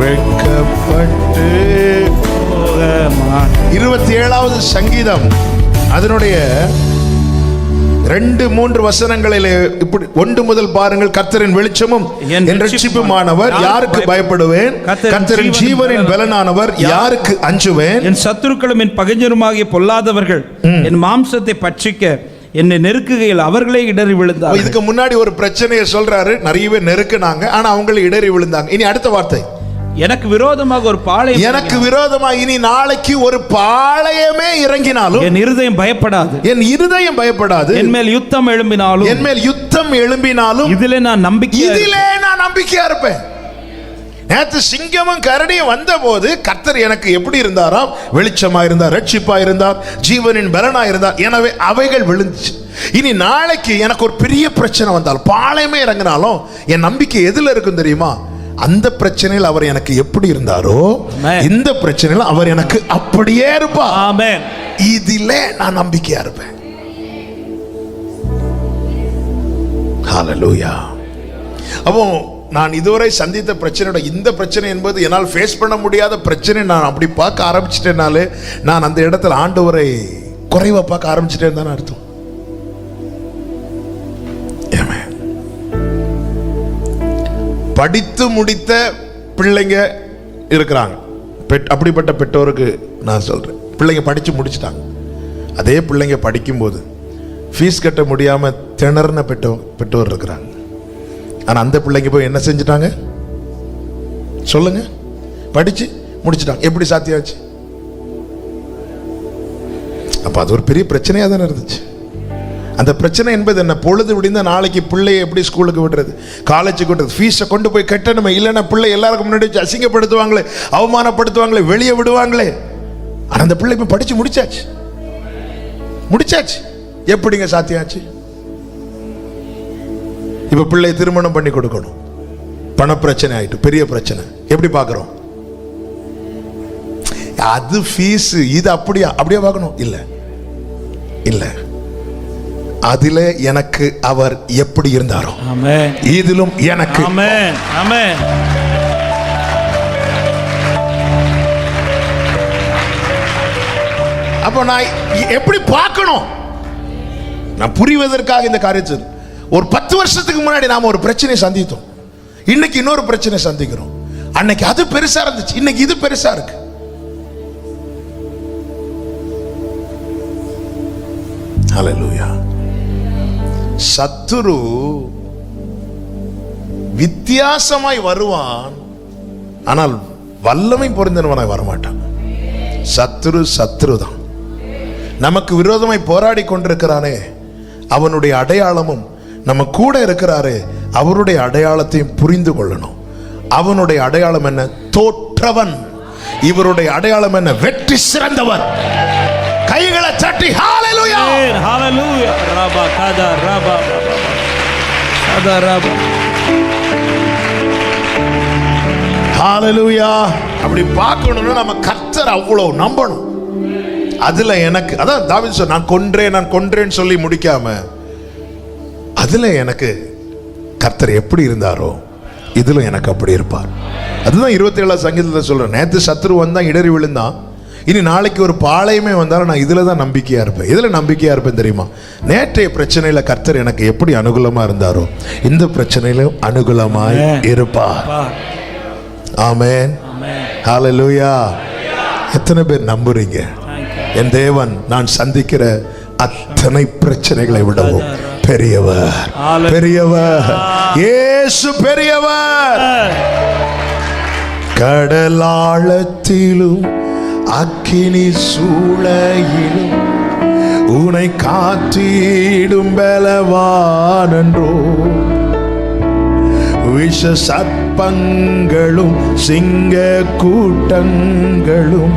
வெட்கப்பட்டு 27வது சங்கீதம் அதனுடைய 2-3 வசனங்களிலே இப்படி 1 முதல் பாருங்கள். கர்த்தரின் வெளிச்சமும் என் ரட்சிப்புமானவர் யாருக்கு பயப்படுவேன்? கர்த்தரின் ஜீவனின் பலனானவர் யாருக்கு அஞ்சுவேன்? என் சத்துருக்களும் என் பகைஞருமாகிய பொல்லாதவர்கள் என் மாம்சத்தை பட்சிக்க என்னை நெருக்குகையில் அவர்களே இடறி விழுந்தார். இதுக்கு முன்னாடி ஒரு பிரச்சனையை சொல்றாரு, நிறைய பேர் நெருக்குனாங்க, ஆனா அவங்களே இடறி விழுந்தாங்க. இனி அடுத்த வார்த்தை, எனக்கு விரோதமாக ஒரு பாளையம், எனக்கு விரோதமாக இனி நாளைக்கு ஒரு பாளையமே இறங்கினாலும் என் இருதயம் பயப்படாது. என் இருதயம் பயப்படாது. என் மேல் யுத்தம் எழும்பினாலும் இதிலே நான் நம்பிக்கையா இருப்பேன். நேற்று சிங்கமும் கரடியும் வந்த போது கர்த்தர் எனக்கு எப்படி இருந்தாராம்? வெளிச்சமா இருந்தார், ரட்சிப்பா இருந்தார், ஜீவனின் பலனா இருந்தார். எனவே அவைகள் விழுந்துச்சு. இனி நாளைக்கு எனக்கு ஒரு பெரிய பிரச்சனை வந்தாலும், பாளையமே இறங்கினாலும் என் நம்பிக்கை எதுல இருக்கும் தெரியுமா? அந்த பிரச்சனையில் அவர் எனக்கு எப்படி இருந்தாரோ இந்த பிரச்சனையில் அவர் எனக்கு அப்படியே இருப்பார். ஆமென். இதிலே நான் நம்பிக்கையா இருப்பேன். ஹalleluya. அப்போ நான் இதுவரை சந்தித்த பிரச்சனையோட இந்த பிரச்சனை என்பது என்னால் ஃபேஸ் பண்ண முடியாத பிரச்சனை நான் அப்படி பார்க்க ஆரம்பிச்சிட்டேனாலே நான் அந்த இடத்துல ஆண்டவரை குறைவா பார்க்க ஆரம்பிச்சிட்டேன்னு தானே அர்த்தம். படித்து முடித்த பிள்ளைங்க இருக்கிறாங்க. அப்படிப்பட்ட பெற்றோருக்கு நான் சொல்றேன், பிள்ளைங்க படிச்சு முடிச்சிட்டாங்க. அதே பிள்ளைங்க படிக்கும்போது ஃபீஸ் கட்ட முடியாம திணறின பெற்றோர் இருக்கிறாங்க. ஆனா அந்த பிள்ளைங்க போய் என்ன செஞ்சிட்டாங்க சொல்லுங்க? படிச்சு முடிச்சிட்டாங்க. எப்படி சாத்தியாச்சு? அப்ப அது ஒரு பெரிய பிரச்சனையா தானே இருந்துச்சு. அந்த பிரச்சனை என்பது என்ன? பொழுது விடிந்த நாளைக்கு பிள்ளையை எப்படி ஸ்கூலுக்கு விடுறது, காலேஜுக்கு விடுறது, ஃபீஸை கொண்டு போய் கட்டணுமே, இல்லைன்னா பிள்ளை எல்லாருக்கும் முன்னாடி வச்சு அசிங்கப்படுத்துவாங்களே, அவமானப்படுத்துவாங்களே, வெளியே விடுவாங்களே. ஆனால் அந்த பிள்ளை இப்போ படிச்சு முடிச்சாச்சு. எப்படிங்க சாத்தியாச்சு? இப்போ பிள்ளை திருமணம் பண்ணி கொடுக்கணும், பண பிரச்சனை ஆயிட்டு, பெரிய பிரச்சனை. எப்படி பார்க்குறோம்? அது ஃபீஸ், இது அப்படியே பார்க்கணும்? இல்லை. அதிலே எனக்கு அவர் எப்படி இருந்தாரோ இதிலும் எனக்கு. அப்ப நான் எப்படி பார்க்கணும்? நான் புரிவதற்காக இந்த காரியத்தை, ஒரு 10 வருஷத்துக்கு முன்னாடி நாம ஒரு பிரச்சனையை சந்தித்தோம், இன்னைக்கு இன்னொரு பிரச்சனை சந்திக்கிறோம். அன்னைக்கு அது பெருசா இருந்துச்சு, இன்னைக்கு இது பெருசா இருக்கு. ஹல்லேலூயா. சத்துரு வித்தியாசமாய் வருவான், ஆனால் வல்லமை பொருந்தினவனாய் வரமாட்டான். சத்துரு தான். நமக்கு விரோதமாய் போராடி கொண்டிருக்கிறானே, அவனுடைய அடையாளமும் நம்ம கூட இருக்கிறாரு, அவருடைய அடையாளத்தையும் புரிந்து கொள்ளணும். அவனுடைய அடையாளம் என்ன? தோற்றவன். இவருடைய அடையாளம் என்ன? வெற்றி சிறந்தவர். கைகளை தட்டி ஹalleluya, ஹalleluya. ரபா கதா ரபா கதா ரபா. ஹalleluya. அப்படி பார்க்கணும்னா நம்ம கர்த்தர் அவ்வளவு நம்பணும். அதுல எனக்கு அதான் தாவீது சொன்னான், நான் கொன்றேன்னு சொல்லி முடிக்காம, அதுல எனக்கு கர்த்தர் எப்படி இருந்தாரோ இதுல எனக்கு அப்படி இருப்பார். அதுதான் 27 சங்கீதத்தை சொல்றேன். நேத்து சத்ரு வந்தான், இடறி விழுந்தான், இனி நாளைக்கு ஒரு பாளையமே வந்தாலும் நான் இதுல தான் நம்பிக்கையா இருப்பேன். இதுல நம்பிக்கையா இருப்பேன் தெரியுமா? நேற்றைய பிரச்சனையில கர்த்தர் எனக்கு எப்படி அனுகூலமா இருந்தாரோ இந்த பிரச்சனையிலும் அனுகூலமாய் இருப்பார். ஆமென், ஹalleluya. எத்தனை பேர் நம்புறீங்க? என் தேவன் நான் சந்திக்கிற அத்தனை பிரச்சனைகளை விடவும் பெரியவர், பெரியவர். இயேசு பெரியவர். கடலாழத்திலும் அக்கினி சூளையிலும் உன்னை காத்திடும் பலவானன்றோ. விஷ சர்ப்பங்களும் சிங்க கூட்டங்களும்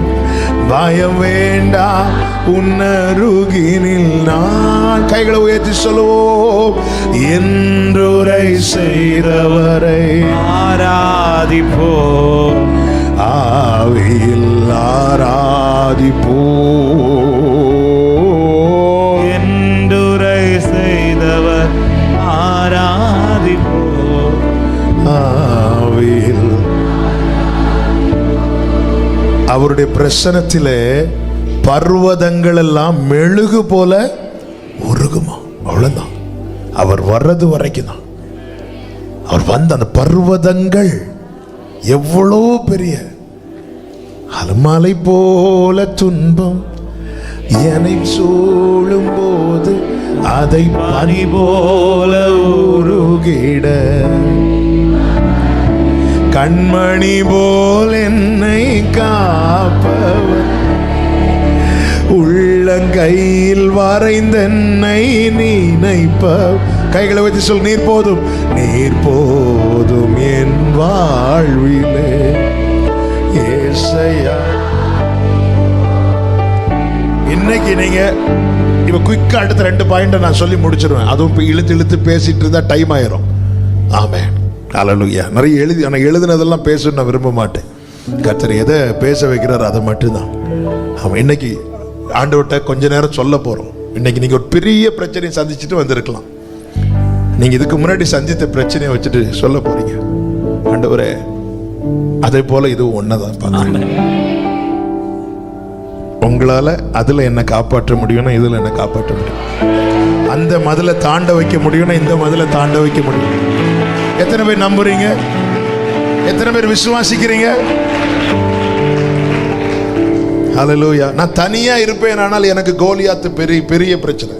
பயம் வேண்டாம் உன்னருகினில் நான். கைகளை உயர்த்தி சொல்லுவோம். என்றுரை செய்தவரை ஆராதிப்போம், ஆவியில் ஆராதிப்போம். என்றுரை செய்தவர் ஆராதிப்போம், ஆவியில். அவருடைய பிரசனத்திலே பர்வதங்கள் எல்லாம் மெழுகு போல உருகுமா. அவ்வளவுதான். அவர் வர்றது வரைக்கும் தான். அவர் வந்த அந்த பர்வதங்கள் எவ்வளோ பெரிய அலமலை போல துன்பம் என்னை சூழும் போது அதை பனி போல உருகிட கண்மணி போல் என்னை காப்பவர் உள்ளங்கையில் வரைந்தென்னை நினைப்ப. கைகளை வச்சு சொல். நீர் போதும், நீர் போதும் என் வாழ்விலே ஏசையா. இன்னைக்கு நீங்க இப்ப குயிக்கா அடுத்த 2 பாயிண்ட் நான் சொல்லி முடிச்சிருவேன். அதுவும் இப்ப இழுத்து இழுத்து பேசிட்டு இருந்தா டைம் ஆயிரும். ஆமென், ஹalleluya. நிறைய எழுதுனதெல்லாம் பேச நான் விரும்ப மாட்டேன். கர்த்தர் எதை பேச வைக்கிறார் அதை மட்டும்தான். ஆமாம், இன்னைக்கு ஆண்டவர்கிட்ட கொஞ்ச நேரம் சொல்ல போறோம். இன்னைக்கு நீங்க ஒரு பெரிய பிரச்சனையை சந்திச்சுட்டு வந்திருக்கலாம். நீங்க இதுக்கு முன்னாடி சந்தித்த பிரச்சனையை வச்சுட்டு சொல்ல போறீங்க, ஆண்டவரே அதே போல இது ஒன்னதான் பார்க்கிறேன். உங்களால அதுல என்ன காப்பாற்ற முடியும்னா இதுல என்ன காப்பாற்ற முடியும். அந்த மதிலை தாண்ட வைக்க முடியும்னா இந்த மதிலை தாண்ட வைக்க முடியும். எத்தனை பேர் நம்புறீங்க? எத்தனை பேர் விசுவாசிக்கிறீங்க? ஹalleluya. நான் தனியா இருப்பேன், ஆனால் எனக்கு கோலியாத்து பெரிய பெரிய பிரச்சனை.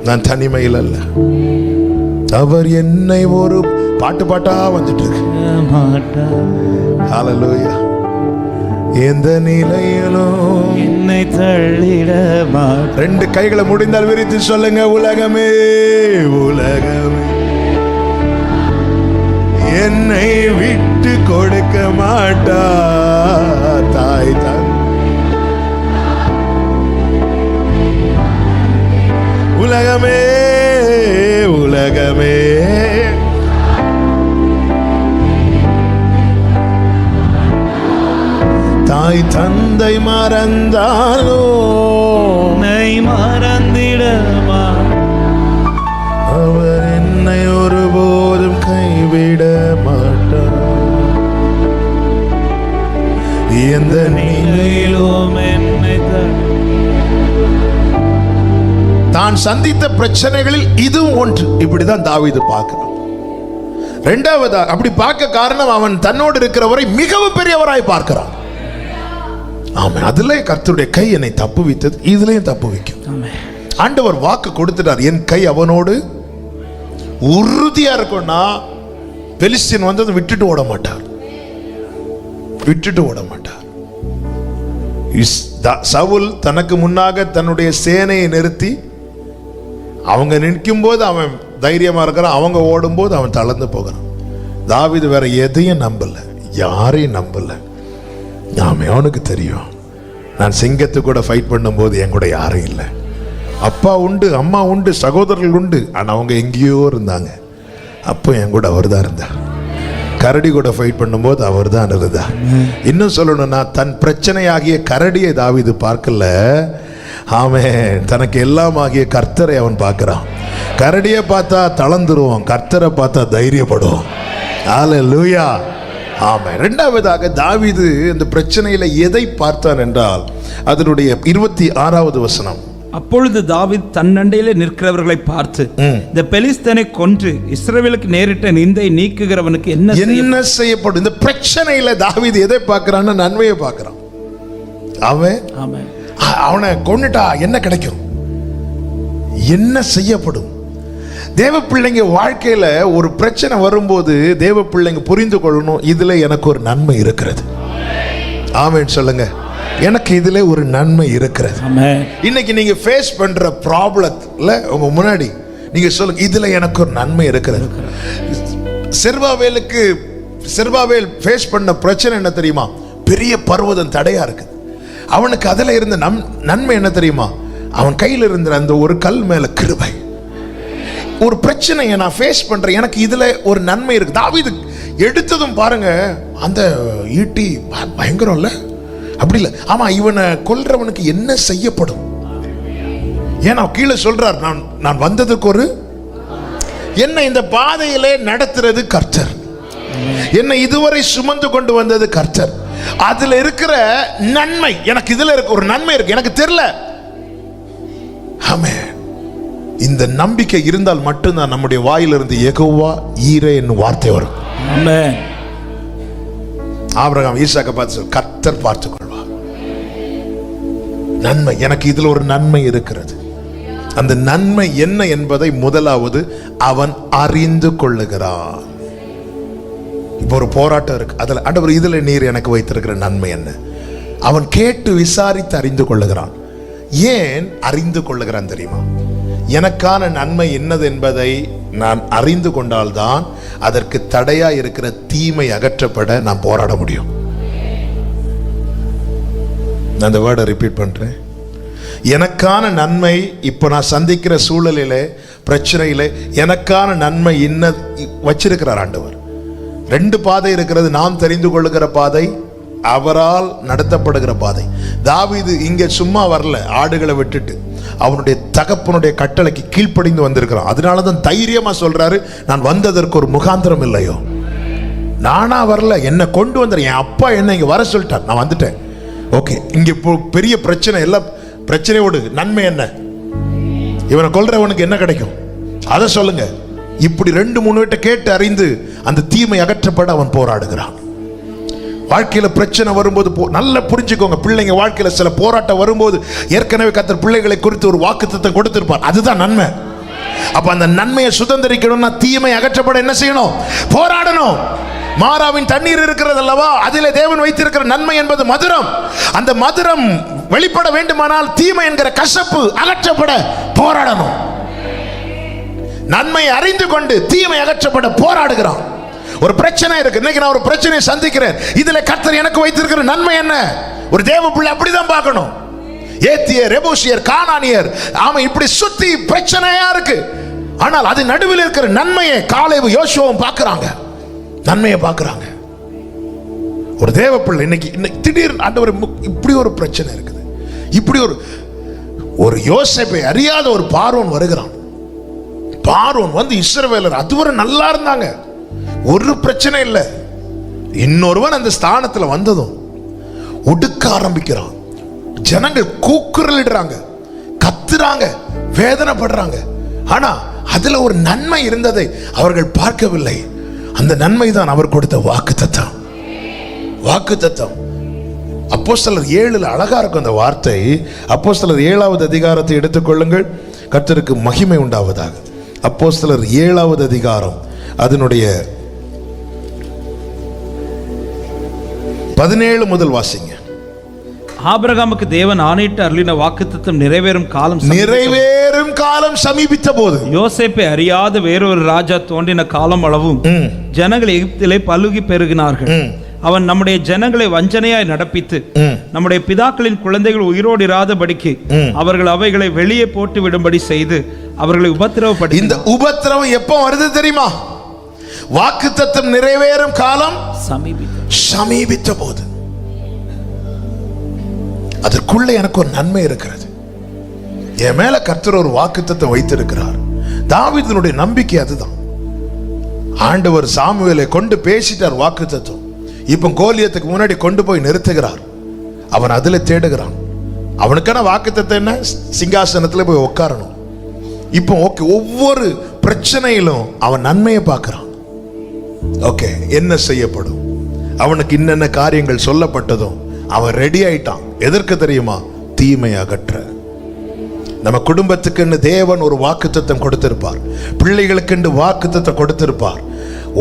நான் தனிமையில் அல்ல. அவர் என்னை ஒரு பாட்டா வந்துட்டு இருக்கு. ஹalleluya. எந்த நிலையிலும் என்னை தள்ளிட மாட்டார். 2 கைகளை முடிந்தால் விரித்து சொல்லுங்க. உலகமே உலகமே என்னை விட்டு கொடுக்க மாட்டார். தாய் தான் உலகமே உலகமே தாய் தந்தை மறந்தாலோ என்னை மறந்திடமா. அவர் என்னை ஒருபோதும் கைவிட மாட்டார். எந்த நிலையிலும் என்னை தான் சந்தித்த பிரச்சனைகளில் இதுவும் ஒன்று. இப்படிதான் தாவீது பார்க்கிறான். 2வது அப்படி பார்க்க காரணம், அவன் தன்னோடு இருக்கிறவரை மிகவும் பெரியவராய் பார்க்கிறான். ஆமாம், அதுல கர்த்தருடைய கை என்னை தப்புவித்தது, இதுலயும் தப்பு வைக்கும். ஆண்டவர் வாக்கு கொடுத்துட்டார், என் கை அவனோடு உறுதியா இருக்கும்னா பெலிஸ்தீன் வந்தது விட்டுட்டு ஓட மாட்டார், விட்டுட்டு ஓட மாட்டார். சவுல் தனக்கு முன்னாக தன்னுடைய சேனையை நிறுத்தி அவங்க நிற்கும் போது அவன் தைரியமா இருக்கிறான். அவங்க ஓடும்போது அவன் தளர்ந்து போகிறான். தாவீது வேற எதையும் நம்பல, யாரையும் நம்பல. அவனுக்கு தெரியும், நான் சிங்கத்து கூட ஃபைட் பண்ணும்போது என் கூட யாரும் இல்லை. அப்பா உண்டு, அம்மா உண்டு, சகோதரர்கள் உண்டு, ஆனால் அவங்க எங்கேயோ இருந்தாங்க. அப்போ என் கூட அவர் தான் இருந்தார். கரடி கூட ஃபைட் பண்ணும்போது அவர் தான் இருந்தார். இன்னும் சொல்லணும்னா, தன் பிரச்சனையாகிய கரடியை தாவீது பார்க்கல, ஆமென், தனக்கு எல்லாம் ஆகிய கர்த்தரை அவன் பார்க்கிறான். கரடியை பார்த்தா தளர்ந்துருவான், கர்த்தரை பார்த்தா தைரியப்படுவான். ஹல்லேலூயா, ஆமென். இரண்டாவதாக தாவீது இந்த பிரச்சனையில எதை பார்த்தான் என்றால், அதனுடைய 26வது வசனம். அப்பொழுது தாவீது தன் அண்டையிலே நிற்கிறவர்களை பார்த்து, இந்த பெலிஸ்தனை கொன்று இஸ்ரவேலுக்கு நேரிட்ட நிந்தை நீக்குகிறவனுக்கு என்ன செய்யப்படும்? இந்த பிரச்சனையில தாவீது எதை பார்க்கிறான்னு, நன்மையை பார்க்கிறான். அவனை கொன்னுட்டா என்ன கிடைக்கும், என்ன செய்யப்படும்? தேவ பிள்ளைங்க வாழ்க்கையில ஒரு பிரச்சனை வரும்போது தேவ பிள்ளைங்க புரிந்து கொள்ளணும், இதுல எனக்கு ஒரு நன்மை இருக்கிறது. ஆமென் சொல்லுங்க. எனக்கு இதுல ஒரு நன்மை இருக்கிறது. இன்னைக்கு நீங்க ஃபேஸ் பண்ற ப்ராப்ளத்துல உங்க முன்னாடி நீங்க சொல்லுங்க, இதுல எனக்கு ஒரு நன்மை இருக்கிறது. செர்பாவேல் ஃபேஸ் பண்ண பிரச்சனை என்ன தெரியுமா? பெரிய பர்வதம் தடையா இருக்கு. அவனுக்கு அதுல இருந்த நன்மை என்ன தெரியுமா? அவன் கையில் இருந்த அந்த ஒரு கல் மேல கிருபை. ஒரு பிரச்சனையை நான் ஃபேஸ் பண்றேன், எனக்கு இதுல ஒரு நன்மை இருக்கு. தாவீது எடுத்ததும் பாருங்க, அந்த ஈட்டி பயங்கரம் இல்ல, அப்படி இல்லை. ஆமா, இவனை கொல்றவனுக்கு என்ன செய்யப்படும்? ஏன்னா கீழே சொல்றார், நான் வந்ததுக்கு ஒரு, என்ன இந்த பாதையிலே நடத்துறது கர்த்தர், என்னை இதுவரை சுமந்து கொண்டு வந்தது கர்த்தர். அதுல இருக்கிற நன்மை எனக்கு, இதுல இருக்க ஒரு நன்மை இருக்கு, எனக்கு தெரியல. ஆமென். இந்த நம்பிக்கை இருந்தால் மட்டும்தான் நம்முடைய வாயிலிருந்து யெகோவா ஈரே என்னும் வார்த்தை வரும். ஆமென். ஆபிரகாம் ஈசாக்கை பார்த்து, கர்த்தர் பார்த்துக் கொள்வார். நன்மை, எனக்கு இதுல ஒரு நன்மை இருக்கிறது. அந்த நன்மை என்ன என்பதை முதலாவது அவன் அறிந்து கொள்ளுகிறான். இப்போ ஒரு போராட்டம் இருக்கு, அதுல ஆண்டவர் இதுல நீர் எனக்கு வைத்திருக்கிற நன்மை என்ன? அவன் கேட்டு விசாரித்து அறிந்து கொள்ளுகிறான். ஏன் அறிந்து கொள்ளுகிறான் தெரியுமா? எனக்கான நன்மை என்னது என்பதை நான் அறிந்து கொண்டால்தான் அதற்கு தடையா இருக்கிற தீமை அகற்றப்பட நான் போராட முடியும். நான் அந்த வேர்டை ரிப்பீட் பண்றேன். எனக்கான நன்மை, இப்போ நான் சந்திக்கிற சூழலிலே, பிரச்சனையிலே எனக்கான நன்மை என்ன வச்சிருக்கிறார் ஆண்டவர். 2 பாதை இருக்கிறது. நாம் தெரிந்து கொள்ளுகிற பாதை, அவரால் நடத்தப்படுகிற பாதை. தாவீது இங்கே சும்மா வரல, ஆடுகளை விட்டுட்டு அவனுடைய தகப்பனுடைய கட்டளைக்கு கீழ்ப்படிந்து வந்திருக்கிறான். அதனாலதான் தைரியமா சொல்றாரு, நான் வந்ததற்கு ஒரு முகாந்திரம் இல்லையோ, நானா வரல, என்னை கொண்டு வந்தார், என் அப்பா என்ன இங்க வர சொல்லிட்டார், நான் வந்துட்டேன். ஓகே, இங்க இப்போ பெரிய பிரச்சனை, எல்லாம் பிரச்சனையோடு நன்மை என்ன? இவனை கொல்றவனுக்கு என்ன கிடைக்கும் அதை சொல்லுங்க. இப்படி 2-3 வீட்டை கேட்டு அறிந்து அந்த தீமை அகற்றப்பட அவன் போராடுகிறான். வாழ்க்கையில பிரச்சனை வரும்போது நல்லா புரிஞ்சுக்கோங்க, பிள்ளைங்க வாழ்க்கையில சில போராட்டம் வரும்போது ஏற்கனவே கர்த்தர் பிள்ளைகளை குறித்து ஒரு வாக்குத்தத்தம் கொடுத்திருப்பார். அதுதான் நன்மை. அப்ப அந்த நன்மையை சுதந்திரிக்கணும்னா தீமை அகற்றப்பட என்ன செய்யணும்? போராடணும். மாறாவின் தண்ணீர் இருக்கிறது அல்லவா, அதிலே தேவன் வைத்திருக்கிற நன்மை என்பது மதுரம். அந்த மதுரம் வெளிப்பட வேண்டுமானால் தீமை என்கிற கசப்பு அகற்றப்பட போராடணும். நன்மை அறிந்து கொண்டு தீமை அகற்றப்பட போராடுகிறான். ஒரு பிரச்சனை இருக்கு, இன்னைக்கு நான் ஒரு பிரச்சனையை சந்திக்கிறேன், இதுல கர்த்தர் எனக்கு வைத்திருக்கிற நன்மை என்ன? ஒரு தேவ பிள்ளை அப்படிதான் பார்க்கணும். ஏத்தியர், எபூசியர், கானானியர், ஆமா, இப்படி சுத்தி பிரச்சனையா இருக்கு. ஆனால் அது நடுவில் இருக்கிற நன்மையை காலேபு, யோசுவாவும் பார்க்கறாங்க, நன்மையை பார்க்கறாங்க. ஒரு தேவ பிள்ளை இன்னைக்கு திடீர்னு ஆண்டவர் இப்படி ஒரு பிரச்சனை இருக்குது, இப்படி ஒரு யோசேப்பை அறியாத ஒரு பார்வோன் வருகிறான். பார்வோன் வந்து இஸ்ரவேலர் அதுவரை நல்லா இருந்தாங்க, ஒரு பிரச்சனை இல்லை. இன்னொருவன் அந்த ஸ்தானத்துல வந்ததும் ஒடுக்க ஆரம்பிக்கிறான். ஜனங்கள் கூக்குரலிடுறாங்க, கத்துறாங்க, வேதனைப்படுறாங்க. ஆனா அதுல ஒரு நன்மை இருந்ததை அவர்கள் பார்க்கவில்லை. அந்த நன்மை தான் அவர் கொடுத்த வாக்குத்தத்தம். வாக்குத்தத்தம் அப்போஸ்தலர் 7 அழகா இருக்கும் அந்த வார்த்தை. அப்போஸ்தலர் 7வது அதிகாரத்தை எடுத்துக்கொள்ளுங்கள், கர்த்தருக்கு மகிமை உண்டாவதாக. அப்போஸ்தலர் 7வது அதிகாரம், அதனுடைய 17 முதல் வாசிங்க. ஆபிரகாமுக்கு தேவன் ஆணையிட்டு அருளின வாக்குத்தத்தம் நிறைவேறும் காலம் சமீபித்த போது, யோசேப்பை அறியாத வேறொரு ராஜா தோன்றின காலம் அளவும் ஜனங்கள் எகிப்திலே பலுகி பெருகினார்கள். அவன் நம்முடைய ஜனங்களை வஞ்சனையாய் நடப்பித்து நம்முடைய பிதாக்களின் குழந்தைகள் உயிரோடு இராதபடிக்கு அவர்கள் அவைகளை வெளியே போட்டு விடும்படி செய்து அவர்களை உபத்திரவப்படி. இந்த உபத்திரவம் எப்போ வருது தெரியுமா? வாக்குத்தத்தம் நிறைவேறும் காலம் சமீபித்த போது. அதற்குள்ளே எனக்கு ஒரு நன்மை இருக்கிறது. என் மேல கர்த்தர் ஒரு வாக்குத்தத்தம் வைத்திருக்கிறார். தாவீதினுடைய நம்பிக்கை அதுதான். ஆண்டவர் சாமுவேலை கொண்டு பேசிட்டார் வாக்குத்தத்தம். இப்ப கோலியத்துக்கு முன்னாடி கொண்டு போய் நிறுத்துகிறார். அவன் அதுல தேடுகிறான். அவனுக்கான வாக்குத்தத்தம் என்ன? சிங்காசனத்துல போய் உட்காரணும். இப்போ ஓகே, ஒவ்வொரு பிரச்சனையிலும் அவன் நன்மையை பார்க்கிறான். ஓகே, என்ன செய்யப்படும், அவனுக்கு இன்னென்ன காரியங்கள் சொல்லப்பட்டதும் அவன் ரெடி ஆயிட்டான். எதற்கு தெரியுமா? தீமை அகற்ற. நம்ம குடும்பத்துக்குன்னு தேவன் ஒரு வாக்குத்தத்தம் கொடுத்திருப்பார். பிள்ளைகளுக்கு வாக்குத்தத்தம் கொடுத்திருப்பார்.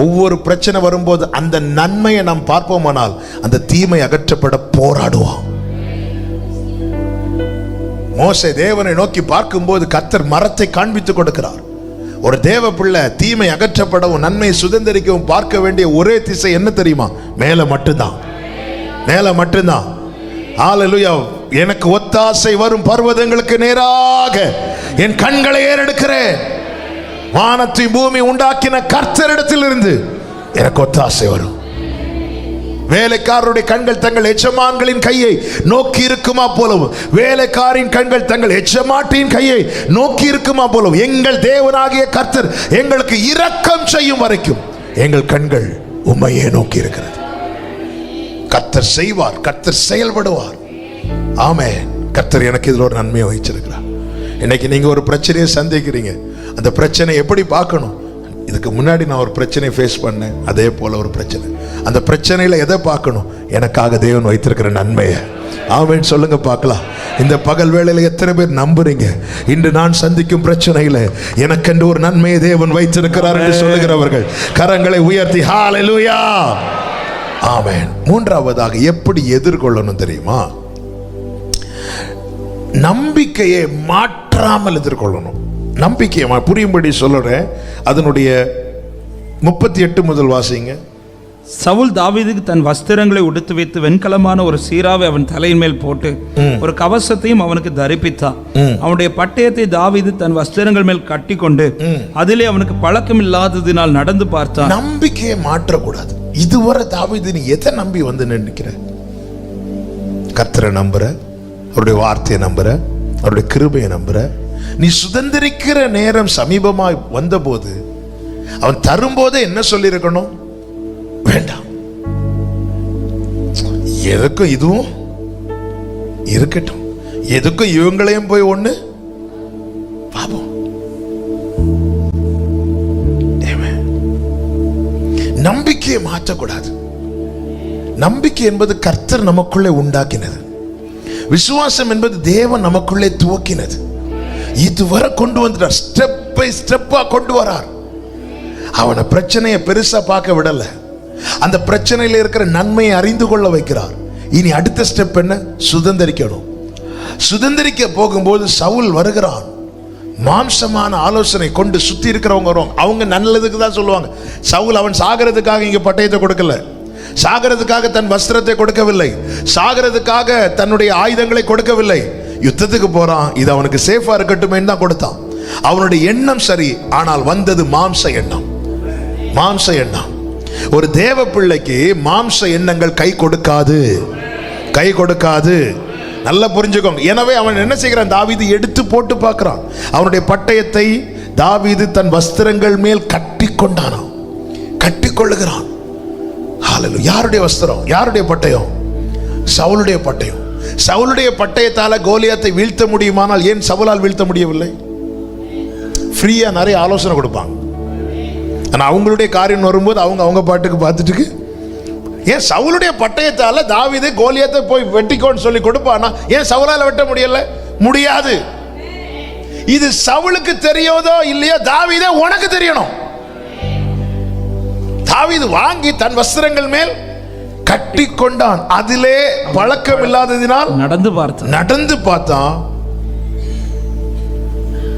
ஒவ்வொரு பிரச்சனை வரும்போது அந்த நன்மையை நாம் பார்ப்போமானால் அந்த தீமை அகற்றப்பட போராடுவான். மோசே தேவனை நோக்கி பார்க்கும்போது கர்த்தர் மரத்தை காண்பித்து கொடுக்கிறார். ஒரு தேவ பிள்ளை தீமை அகற்றப்படவும் நன்மை சுதந்திரிக்கவும் பார்க்க வேண்டிய ஒரே திசை என்ன தெரியுமா? மேல மட்டும்தான், மேல மட்டும்தான். ஹல்லேலூயா. எனக்கு ஒத்தாசை வரும் பர்வதங்களுக்கு நேராக என் கண்களை ஏறெடுக்கிறேன். வானத்தை பூமி உண்டாக்கின கர்த்தரிடத்தில் இருந்து எனக்கு ஒத்தாசை வரும். வேலைக்காரருடைய கண்கள் தங்கள் எஜமான்களின் கையை நோக்கி இருக்குமா போலவும், வேலைக்காரின் கண்கள் தங்கள் எஜமாட்டின் கையை நோக்கி இருக்குமா போலவும், எங்கள் தேவனாகிய கர்த்தர் எங்களுக்கு இரக்கம் செய்யும் வரைக்கும் எங்கள் கண்கள் உம்மையே நோக்கி இருக்கிறது. கர்த்தர் செய்வார், கர்த்தர் செயல்படுவார். ஆமென். கர்த்தர் எனக்கு இதில் ஒரு நன்மையை வச்சிருக்கிறார். இன்னைக்கு நீங்க ஒரு பிரச்சனையை சந்திக்கிறீங்க. அந்த பிரச்சனை எப்படி பார்க்கணும்? இதுக்கு முன்னாடி நான் ஒரு பிரச்சனையை ஃபேஸ் பண்ணேன், அதே போல ஒரு பிரச்சனை. அந்த பிரச்சனையில எதை பார்க்கணும்? எனக்காக தேவன் வைத்திருக்கிற நன்மையை. ஆமென் சொல்லுங்க பார்க்கலாம். இந்த பகல் வேளையில எத்தனை பேர் நம்புறீங்க? இன்று நான் சந்திக்கும் பிரச்சனையில எனக்கென்று ஒரு நன்மையை தேவன் வைத்திருக்கிறார் என்று சொல்லுகிறவர்கள் கரங்களை உயர்த்தி ஹல்லேலூயா. ஆமென். மூன்றாவதாக எப்படி எதிர்கொள்ளணும் தெரியுமா? நம்பிக்கையை மாற்றாமல் எதிர்கொள்ளணும். நம்பிக்கையை புரியும்படி சொல்றேன். அதனுடைய 38 முதல் வாசிங்க. சவுல் தாவீதுக்கு தன் வஸ்திரங்களை உடுத்து வைத்து வெண்கலமான ஒரு சீராவை அவன் தலையின் மேல் போட்டு ஒரு கவசத்தையும் அவனுக்கு தரிப்பித்தான். அவனுடைய பட்டயத்தை தாவீது தன் வஸ்திரங்கள் மேல் கட்டி கொண்டு அதிலே அவனுக்கு பழக்கம் இல்லாததினால் நடந்து பார்த்தான். நம்பிக்கையை மாற்றக்கூடாது. இதுவரை தாவீது நீ எதை நம்பி வந்து நினைக்கிற? கர்த்தரை நம்புற, அவருடைய வார்த்தையை நம்புற, அவருடைய கிருபையை நம்புற. நீ சுதந்திரிக்கிற நேரம் சமீபமாய் வந்த போது அவன் தரும்போதே என்ன சொல்லி இருக்கணும்? வேண்டாம், எதுக்கும் இதுவும் இருக்கட்டும், எதுக்கும் இவங்களையும் போய் ஒண்ணு பாப்போம். நம்பிக்கையை மாற்றக்கூடாது. நம்பிக்கை என்பது கர்த்தர் நமக்குள்ளே உண்டாக்கினது. விசுவாசம் என்பது தேவன் நமக்குள்ளே துவக்கினது. இதுவரை கொண்டு வந்துட்டார். ஸ்டெப் பை ஸ்டெப்பா கொண்டு வரார். அவனை பிரச்சனையை பெருசா பார்க்க விடல. அந்த பிரச்சனையில இருக்கிற நன்மையை அறிந்து கொள்ள வைக்கிறார். இனி அடுத்த ஸ்டெப் என்ன? சுதந்திரிக்கணும். சுதந்திரிக்க போகும்போது சவுல் வருகிறான். மாம்சமான ஆலோசனை கொண்டு சுத்தி இருக்கிறவங்க வருவாங்க. அவங்க நல்லதுக்கு தான் சொல்லுவாங்க. சவுல் அவன் சாகிறதுக்காக இங்க பட்டயத்தை கொடுக்கல, சாகிறதுக்காக தன் வஸ்திரத்தை கொடுக்கவில்லை, சாகிறதுக்காக தன்னுடைய ஆயுதங்களை கொடுக்கவில்லை. யுத்தத்துக்கு போறான், இது அவனுக்கு சேஃபா இருக்கட்டும் தான் கொடுத்தான். அவனுடைய எண்ணம் சரி, ஆனால் வந்தது மாம்ச எண்ணம். மாம்ச எண்ணம். ஒரு தேவ பிள்ளைக்கு மாம்ச எண்ணங்கள் கை கொடுக்காது, கை கொடுக்காது. நல்லா புரிஞ்சுக்கோங்க. எனவே அவன் என்ன செய்கிறான்? தாவீது எடுத்து போட்டு பார்க்கிறான். அவனுடைய பட்டயத்தை தாவீது தன் வஸ்திரங்கள் மேல் கட்டி கொண்டானான், கட்டி கொள்ளுகிறான். ஹல்லேலூயா. யாருடைய வஸ்திரம்? யாருடைய பட்டயம்? சவுலுடைய பட்டயம். சவுலுடைய பட்டயத்தால கோலியாத்தை வீழ்த்த முடியுமானால் ஏன் சவுலால் வீழ்த்த முடியவில்லை? ஃப்ரீயா நிறைய ஆலோசனை கொடுப்பாங்க. ஆனா அவங்களுடைய காரியம் வரும்போது அவங்க பாட்டுக்கு பார்த்துட்டு, ஏன் சவுலுடைய பட்டயத்தால தாவீது கோலியாத்தை போய் வெட்டிக்கோன்னு சொல்லி கொடுப்பானா ஏன் சவுலால வெட்ட முடியல? முடியாது. இது சவுலுக்கு தெரியாதோ இல்லையோ, தாவீதே உனக்கு தெரியணும். தாவீது வாங்கி தன் வஸ்திரங்கள் மேல் கட்டி கொண்டான். அதிலே பழக்கம் இல்லாததினால் நடந்து பார்த்தான்.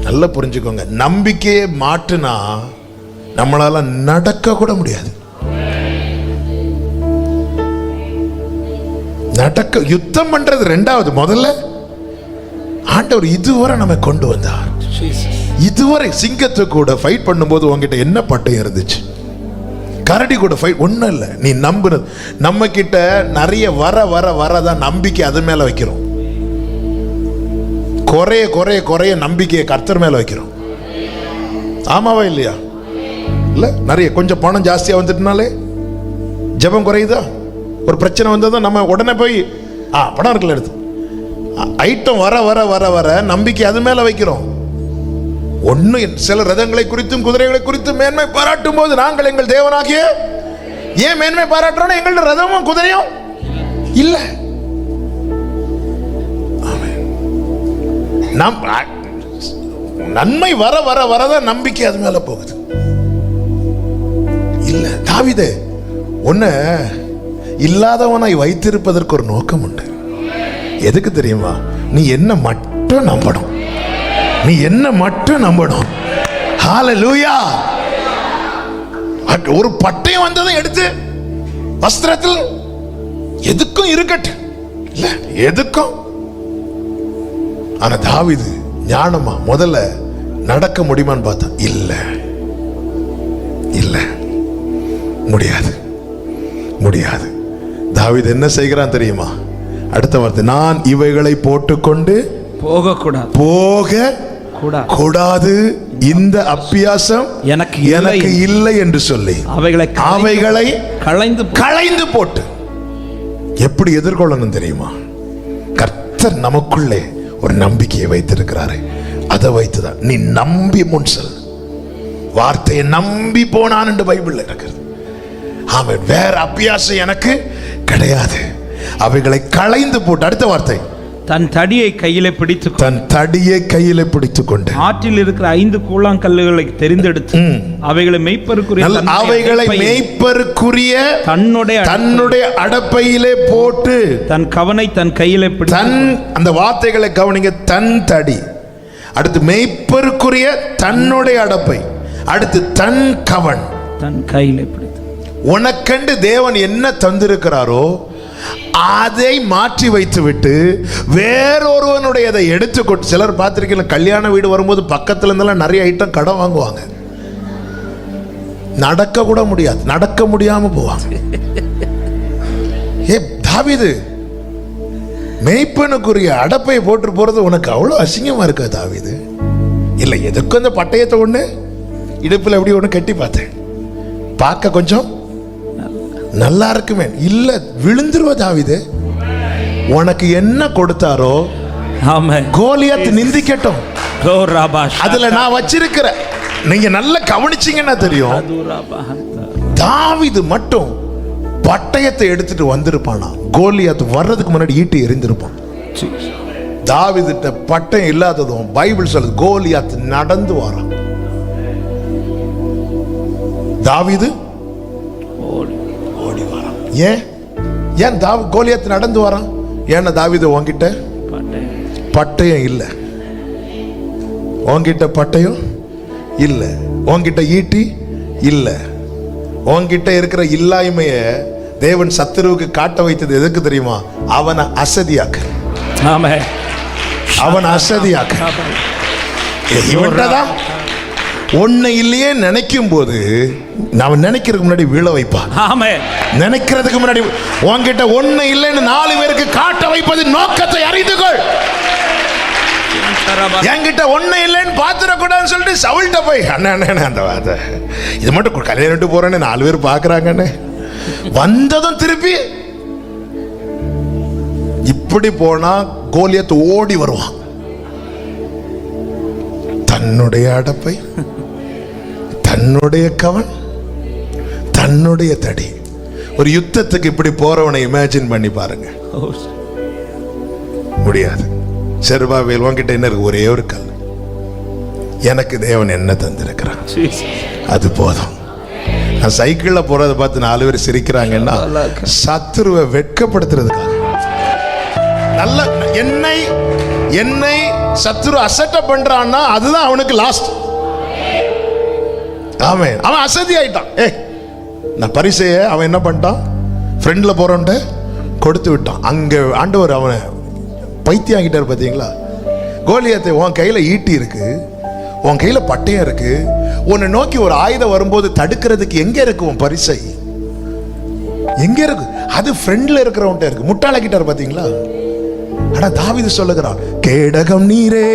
நல்லா புரிஞ்சுக்கோங்க, நம்பிக்கையை மாற்றினா நம்மளால நடக்க கூட முடியாது. நடக்க யுத்தம் பண்றது ரெண்டாவது, முதல்ல ஆண்டவர் இதுவரை நம்ம கொண்டு வந்தார். இதுவரை சிங்கத்தை கூட ஃபைட் பண்ணும்போது உங்ககிட்ட என்ன பட்டயம் இருந்துச்சு? கரடி கூட ஃபைட் ஒன்றும் இல்லை. நீ நம்புறது, நம்ம கிட்ட நிறைய வர வர வரதான் நம்பிக்கை அது மேல வைக்கிறோம். குறைய குறைய குறைய நம்பிக்கையை கர்த்தர் மேல வைக்கிறோம். ஆமாவா இல்லையா? இல்ல, நிறைய கொஞ்சம் பணம் ஜாஸ்தியா வந்துட்டுனாலே ஜெபம் குறையுதா? ஒரு பிரச்சனை வந்ததும் நம்ம உடனே போய் பணம் இருக்குல்ல எடுத்து ஐட்டம் வர வர வர வர நம்பிக்கை அது மேல வைக்கிறோம். ஒண்ணு சில ரதங்களை குறித்தும் குதிரைகளை குறித்தும் மேன்மை பாராட்டும் போது நாங்கள் எங்கள் தேவனாகிய ஏன் மேன்மை பாராட்டுறோம்? எங்களோட ரதமும் குதிரையும் இல்ல. நன்மை வர வர வரதான் நம்பிக்கை அது மேல போகுது. இல்ல, தாவீதே உன்னை இல்லாதவனாய் வைத்திருப்பதற்கு ஒரு நோக்கம் உண்டு. எதுக்கு தெரியுமா? நீ என்ன மட்டும் நம்பணும். நீ என்ன மட்டும் நம்பணும். ஹல்லேலூயா. ஒரு பட்டயம் வந்ததை எடுத்து வஸ்திரத்தில் எதுக்கும் இருக்கட்டும், இல்ல எதுக்கும். ஆனா தாவீது ஞானமா முதல்ல நடக்க முடியுமான்னு பார்த்தா இல்ல இல்ல, முடியாது முடியாது. தாவீது என்ன செய்கிறான் தெரியுமா? அடுத்த வார்த்தை, நான் இவைகளை போட்டுக்கொண்டு போக கூடாது, இந்த அப்பியாசம் எனக்கு இல்லை என்று சொல்லி அவைகளை களைந்து போட்டு. எப்படி எதிர்கொள்ளணும் தெரியுமா? கர்த்தர் நமக்குள்ளே ஒரு நம்பிக்கையை வைத்திருக்கிறாரு. அதை வைத்துதான் நீ நம்பி முன் செல். வார்த்தையை நம்பி போனான் என்று பைபிள்ல இருக்கிறது. அவன் வேற அபியாசம் எனக்கு கிடையாது. அவைகளை களைந்து போட்டு. அடுத்த வார்த்தை, தன் தடியை கையிலே பிடித்துக் கொண்டு ஆற்றில் இருக்கிற 5 கூழாங்கல்லுகளை தெரிந்தெடுத்து அவைகளை மேய்ப்பருக்குரிய தன்னுடைய அடப்பையிலே போட்டு தன் கவனை தன் கையிலே பிடித்து. அந்த வார்த்தைகளை கவனிங்க. தன் தடி, அடுத்து மேய்ப்பருக்குரிய தன்னுடைய அடப்பை, அடுத்து தன் கவன் தன் கையிலே பிடித்து. உனக்கண்டு தேவன் என்ன தந்திருக்கிறாரோ அதை மாற்றி வைத்து விட்டு வேறொருவனுடையதை எடுத்துக்கொண்டு. சிலர் பார்த்திருக்கீங்க, கல்யாண வீடு வரும்போது பக்கத்துல இருந்தெல்லாம் நிறைய ஐட்டம் கடன் வாங்குவாங்க. நடக்க கூட முடியாது, நடக்க முடியாம போவாங்க. ஏ தாவீது, மேய்ப்பனுக்குரிய அடப்பை போட்டு போறது உனக்கு அவ்வளவு அசிங்கமா இருக்கா தாவீது? இல்ல, எதுக்கும் அந்த பட்டயத்தை ஒண்ணு இடுப்புல எப்படி ஒண்ணு கட்டி பார்த்தேன், பார்க்க கொஞ்சம் நல்லா இருக்குமே. இல்ல, விழுந்துருவ தாவீது. உனக்கு என்ன கொடுத்தாரோ கோலியாத் நிந்திக்கட்டும். அதுல நான் வச்சிருக்கிற, நீங்க நல்லா கவனிச்சீங்கன்னா தெரியும். தாவீது மட்டும் பட்டயத்தை எடுத்துட்டு வந்திருப்பானா, கோலியாத் வர்றதுக்கு முன்னாடி ஈட்டி எறிந்திருப்பான். தாவீதுட்ட பட்டயம் இல்லாததும் பைபிள் சொல்லுது கோலியாத் நடந்து வரான். தாவீது ஓடி வரான். ஏன் கோலியாத் நடந்து வரான்? ஏன்னா தாவீது உன்கிட்ட பட்டயம் இல்லை, உன்கிட்ட பட்டயம் இல்லை, உன்கிட்ட ஈட்டி இல்லை. உன்கிட்ட இருக்கிற இல்லாய்மைய தேவன் சத்துருவுக்கு காட்ட வைத்தது எதுக்கு தெரியுமா? அவனை அசதியாக்க. அவன் அசதியாக்க. இவன்தான் ஒன்னை இல்லையே நினைக்கும் போது நான் நினைக்கிறதுக்கு முன்னாடி விழ வைப்பான். நினைக்கிறதுக்கு முன்னாடி உன்கிட்ட ஒன்னை இல்லைன்னு 4 பேருக்கு காட்ட வைப்பது நோக்கத்தை அறிந்துகொள். என்கிட்ட ஒன்னை இல்லைன்னு பாத்துடக்கூடாதுன்னு சொல்லிட்டு சவுல்ட்ட போய் அண்ணன் அந்த வார்த்தை, இது மட்டும் கல்யாணம் விட்டு போறேன்னு 4 பேர் பாக்குறாங்கன்னு வந்ததும் திருப்பி இப்படி போனா கோலியாத் ஓடி வருவான். தன்னுடைய அடப்பை, தன்னுடைய கவன், தன்னுடைய தடி. ஒரு யுத்தத்துக்கு இப்படி போறவனை இமேஜின் பண்ணி பாருங்க. முடியாது. செருபாபேல் உன்கிட்ட என்ன இருக்கு? ஒரே ஒரு கல். எனக்கு தேவன் என்ன தந்திருக்கிறான், அது போதும். நான் சைக்கிள்ல போறதை பார்த்து 4 பேர் சிரிக்கிறாங்கன்னா சத்துருவை வெட்கப்படுத்துறதுக்காக. நல்ல என்னை சத்துரு அசட்ட பண்றான்னா அதுதான் அவனுக்கு லாஸ்ட். ஆமென். அவன் அசதி ஆயிட்டான். நான் பரிசைய அவன் என்ன பண்ணிட்டான், ஃப்ரெண்ட்ல போறோன்ட்டு கொடுத்து விட்டான். அங்க ஆண்டவர் அவனை பைத்தியம் ஆகிட்டார். பார்த்தீங்களா, கோலியாத்தை உன் கையில ஈட்டி இருக்கு, உன் கையில பட்டயம் இருக்கு, உன்னை நோக்கி ஒரு ஆயுதம் வரும்போது தடுக்கிறதுக்கு எங்க இருக்கு உன் பரிசை? எங்க இருக்கு? அது ஃப்ரெண்ட்ல இருக்கிறவன்ட்ட இருக்கு. முட்டாளாக்கிட்டார். பார்த்தீங்களா? ஆனா தாவீது சொல்லுகிறான், கேடகம் நீரே,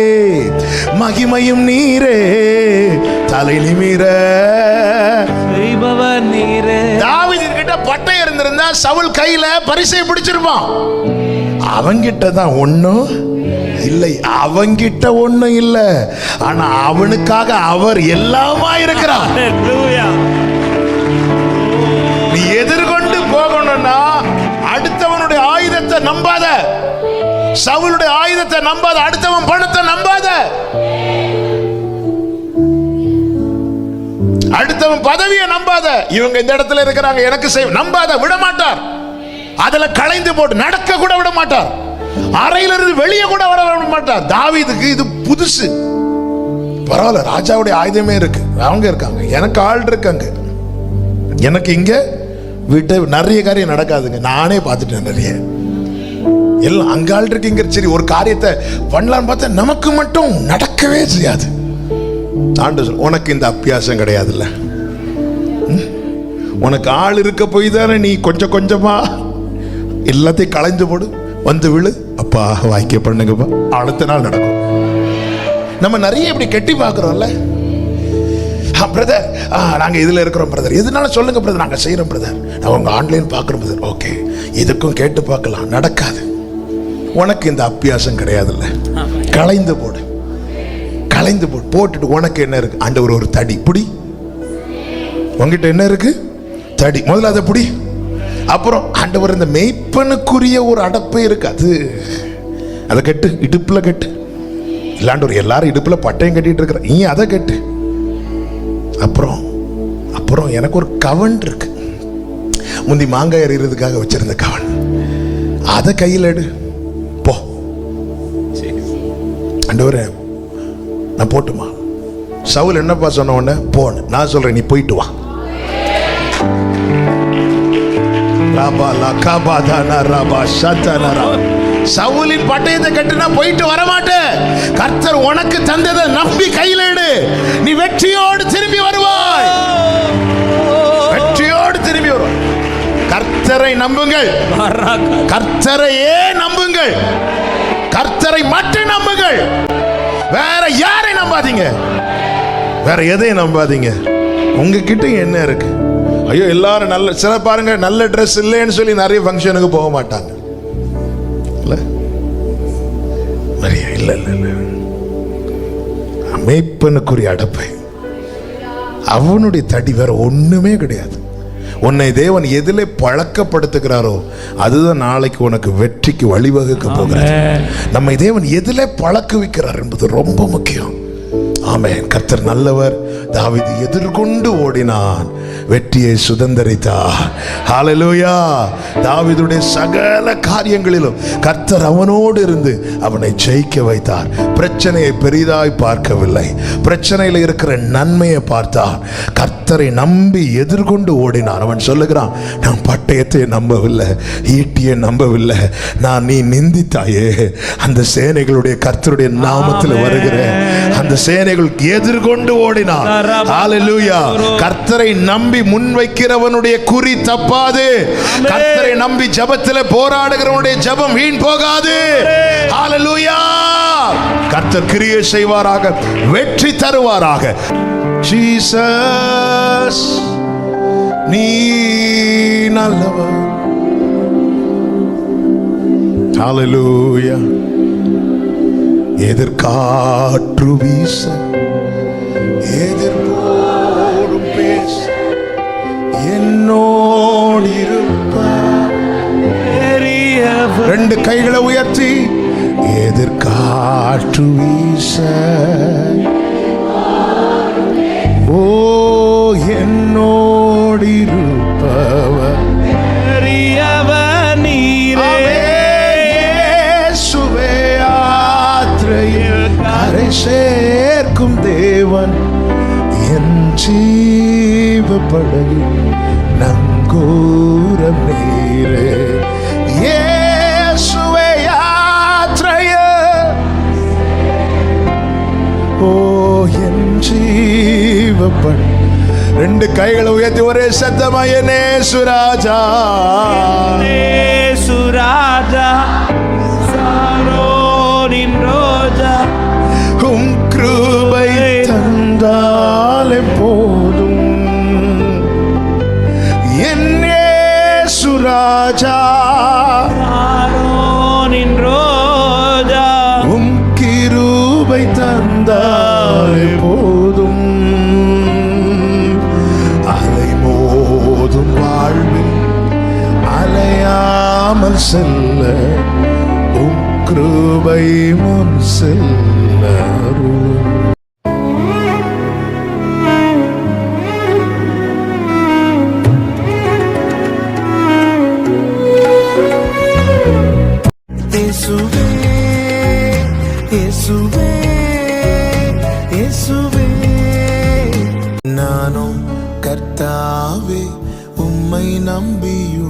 மகிமையும் நீரே, தலை நிமிர செய்பவர் நீரே. தாவீது கிட்ட பட்டயம் இருந்திருந்தா சவுல் கையில பரிசை பிடிச்சிருப்பான். அவங்கிட்ட தான் ஒண்ணும் இல்லை, அவங்கிட்ட ஒண்ணும் இல்லை. ஆனா அவனுக்காக அவர் எல்லாமா இருக்கிறார். நீ எதிர்கொண்டு போகணும்னா அடுத்தவனுடைய ஆயுதத்தை நம்பாத, சவுலுடைய ஆயுதத்தை நம்பாத, அடுத்தவன் பணத்தை நம்பாத, அடுத்தவன் பதவியை நம்பாத. இவங்க இந்த இடத்துல இருக்கிறாங்க, எனக்கு செய்ய நம்பாத. விட மாட்டார். அதுல களைந்து போட்டு நடக்க கூட விட மாட்டார். அறையிலிருந்து வெளியே கூட வர விட மாட்டார். தாவீதுக்கு இது புதுசு. பரவாயில்ல, ராஜாவுடைய ஆயுதமே இருக்கு, அவங்க இருக்காங்க, எனக்கு ஆள் இருக்காங்க. எனக்கு இங்க வீட்டை நிறைய காரியம் நடக்காதுங்க, நானே பார்த்துட்டேன் நிறைய. எல்லாம் அங்க ஆள் இருக்குங்க. சரி, ஒரு காரியத்தை பண்ணலான்னு பார்த்தா நமக்கு மட்டும் நடக்கவே செய்யாது. ஆண்டவர் உனக்கு இந்த அபியாசம் கிடையாதுல்ல, உனக்கு ஆள் இருக்க போய் தானே நீ கொஞ்சம் கொஞ்சமா எல்லாத்தையும் களைஞ்சு போடு, வந்து விழு, அப்பா வாய்க்க பண்ணுங்கப்பா, அடுத்த நாள் நடக்கும். நம்ம நிறைய இப்படி கெட்டி பார்க்கிறோம்ல. பிரதர், நாங்க இதுல இருக்கிறோம் பிரதர், எதுனாலும் சொல்லுங்க பிரதர், நாங்க செய்யறோம் பிரதர், நான் உங்க ஆன்லைன் பார்க்கிறோம் பிரதர். ஓகே, இதுக்கும் கேட்டு பார்க்கலாம், நடக்காது. உனக்கு இந்த அபியாசம் கிடையாதுல்ல, களைந்து போடு, களைந்து போடு. போட்டுட்டு உனக்கு என்ன இருக்கு? ஆண்டவர் ஒரு தடி புடி. உங்ககிட்ட என்ன இருக்கு? தடி. முதல்ல அதை புடி. அப்புறம் ஆண்டவர் இந்த மெய்ப்பனுக்குரிய ஒரு அடப்பை இருக்கு, அதை கட்டு, இடுப்புல கட்டு. இல்லாண்டவர் எல்லாரும் இடுப்புல பட்டையும் கட்டிட்டு இருக்கிற, நீ அதை கட்டு. அப்புறம் எனக்கு ஒரு கவன் இருக்கு, முந்தி மாங்காய் எறிகிறதுக்காக வச்சிருந்த கவன், அதை கையில் எடு. போ ஆண்டவரே, நான் போட்டுமா? சவுல் என்னப்பா சொன்ன உடனே போன, நான் சொல்றேன் நீ போயிட்டு வா. சவுலின் பட்டயத்தை கட்டுனா போயிட்டு வரமாட்டேன். கர்த்தர் உனக்கு தந்ததை நம்பி கையில் எடு, நீ வெற்றியோடு திரும்பி வருவாய், வெற்றியோடு திரும்பி வருவாய். கர்த்தரை நம்புங்கள், கர்த்தரையே நம்புங்கள், கர்த்தரை மட்டும் நம்புங்கள். வேற யாரை நம்பாதீங்க, வேற எதையும் நம்பாதீங்க. உங்ககிட்ட என்ன இருக்கு? ஐயோ, எல்லாரும் நல்ல சில பாருங்க, நல்ல ட்ரெஸ் இல்லைன்னு சொல்லி நிறைய ஃபங்க்ஷனுக்கு போக மாட்டாங்க. இல்ல அமைப்பனுக்குரிய அடப்பை, அவனுடைய தடி, வேற ஒண்ணுமே கிடையாது. உன்னை தேவன் எதிலே பழக்கப்படுத்துகிறாரோ அதுதான் நாளைக்கு உனக்கு வெற்றிக்கு வழிவகுக்க போகிறார். நம்மை தேவன் எதிலே பழக்குவிக்கிறார் என்பது ரொம்ப முக்கியம். ஆமென். கர்த்தர் நல்லவர். தாவீது எதிர்கொண்டு ஓடினான், வெற்றியை சுதந்தரித்தார். ஹல்லேலூயா. தாவீதுடைய சகல காரியங்களிலும் கர்த்தர் அவனோடு இருந்து அவனை ஜெயிக்க வைத்தார். பிரச்சனையை பெரிதாய் பார்க்கவில்லை, பிரச்சனையில் இருக்கிற நன்மையை பார்த்தார். கர்த்தரை நம்பி எதிர்கொண்டு ஓடினான். அவன் சொல்லுகிறான், நான் பட்டயத்தை நம்பவில்லை, ஈட்டியை நம்பவில்லை, நான் நீ நிந்தித்தாயே அந்த சேனைகளுடைய கர்த்தருடைய நாமத்தில் வருகிறேன், அந்த சேனைகள் எதிர்கொண்டு ஓடினான். ஹல்லேலூயா. கர்த்தரை நம்பி முன்வைக்கிறவனுடைய குறி தப்பாது. கர்த்தரை நம்பி ஜெபத்திலே போராடுகிறவனுடைய ஜெபம் வீண் போகாது. ஹல்லேலூயா. கர்த்தர் கிரியை செய்வாராக, வெற்றி தருவாராக. ஜீசஸ் நீ நல்லவர். ஹல்லேலூயா. எதிர்காற்று வீச, எதிர்போரும் பேச, என்னோடு இருப்பார். ரெண்டு கைகளை உயர்த்தி, எதிர்காற்று வீச, ஓ என்னோடு நம்மோடிருப்பவர் பெரியவர் நீரே. இயேசுவே யாத்திரையில் கரை சேர்க்கும் தேவன், என் ஜீவ படகில் நங்கூரம் நீரே. இயேசுவே யாத்திரையில், ஓ என் ஜீவ படகு. ரெண்டு கைகளை உயர்த்தி ஒரே சத்தமா என்னே சுராஜா, சுராஜா சாரோனின் ரோஜா, உம் கிருபை தந்தாலே போதும். என்னே சுராஜா சாரோனின் ரோஜா, உம் கிருபை தந்தாலே போதும். அலை மோதும் வாழ்வில் அலையாமல் செல்ல உம் கிருபை முன் செல்ல அருளும். இயேசுவே இயேசுவே இயேசுவே, நானும் கர்த்தாவே உம்மை நம்பியுள்ளேன்.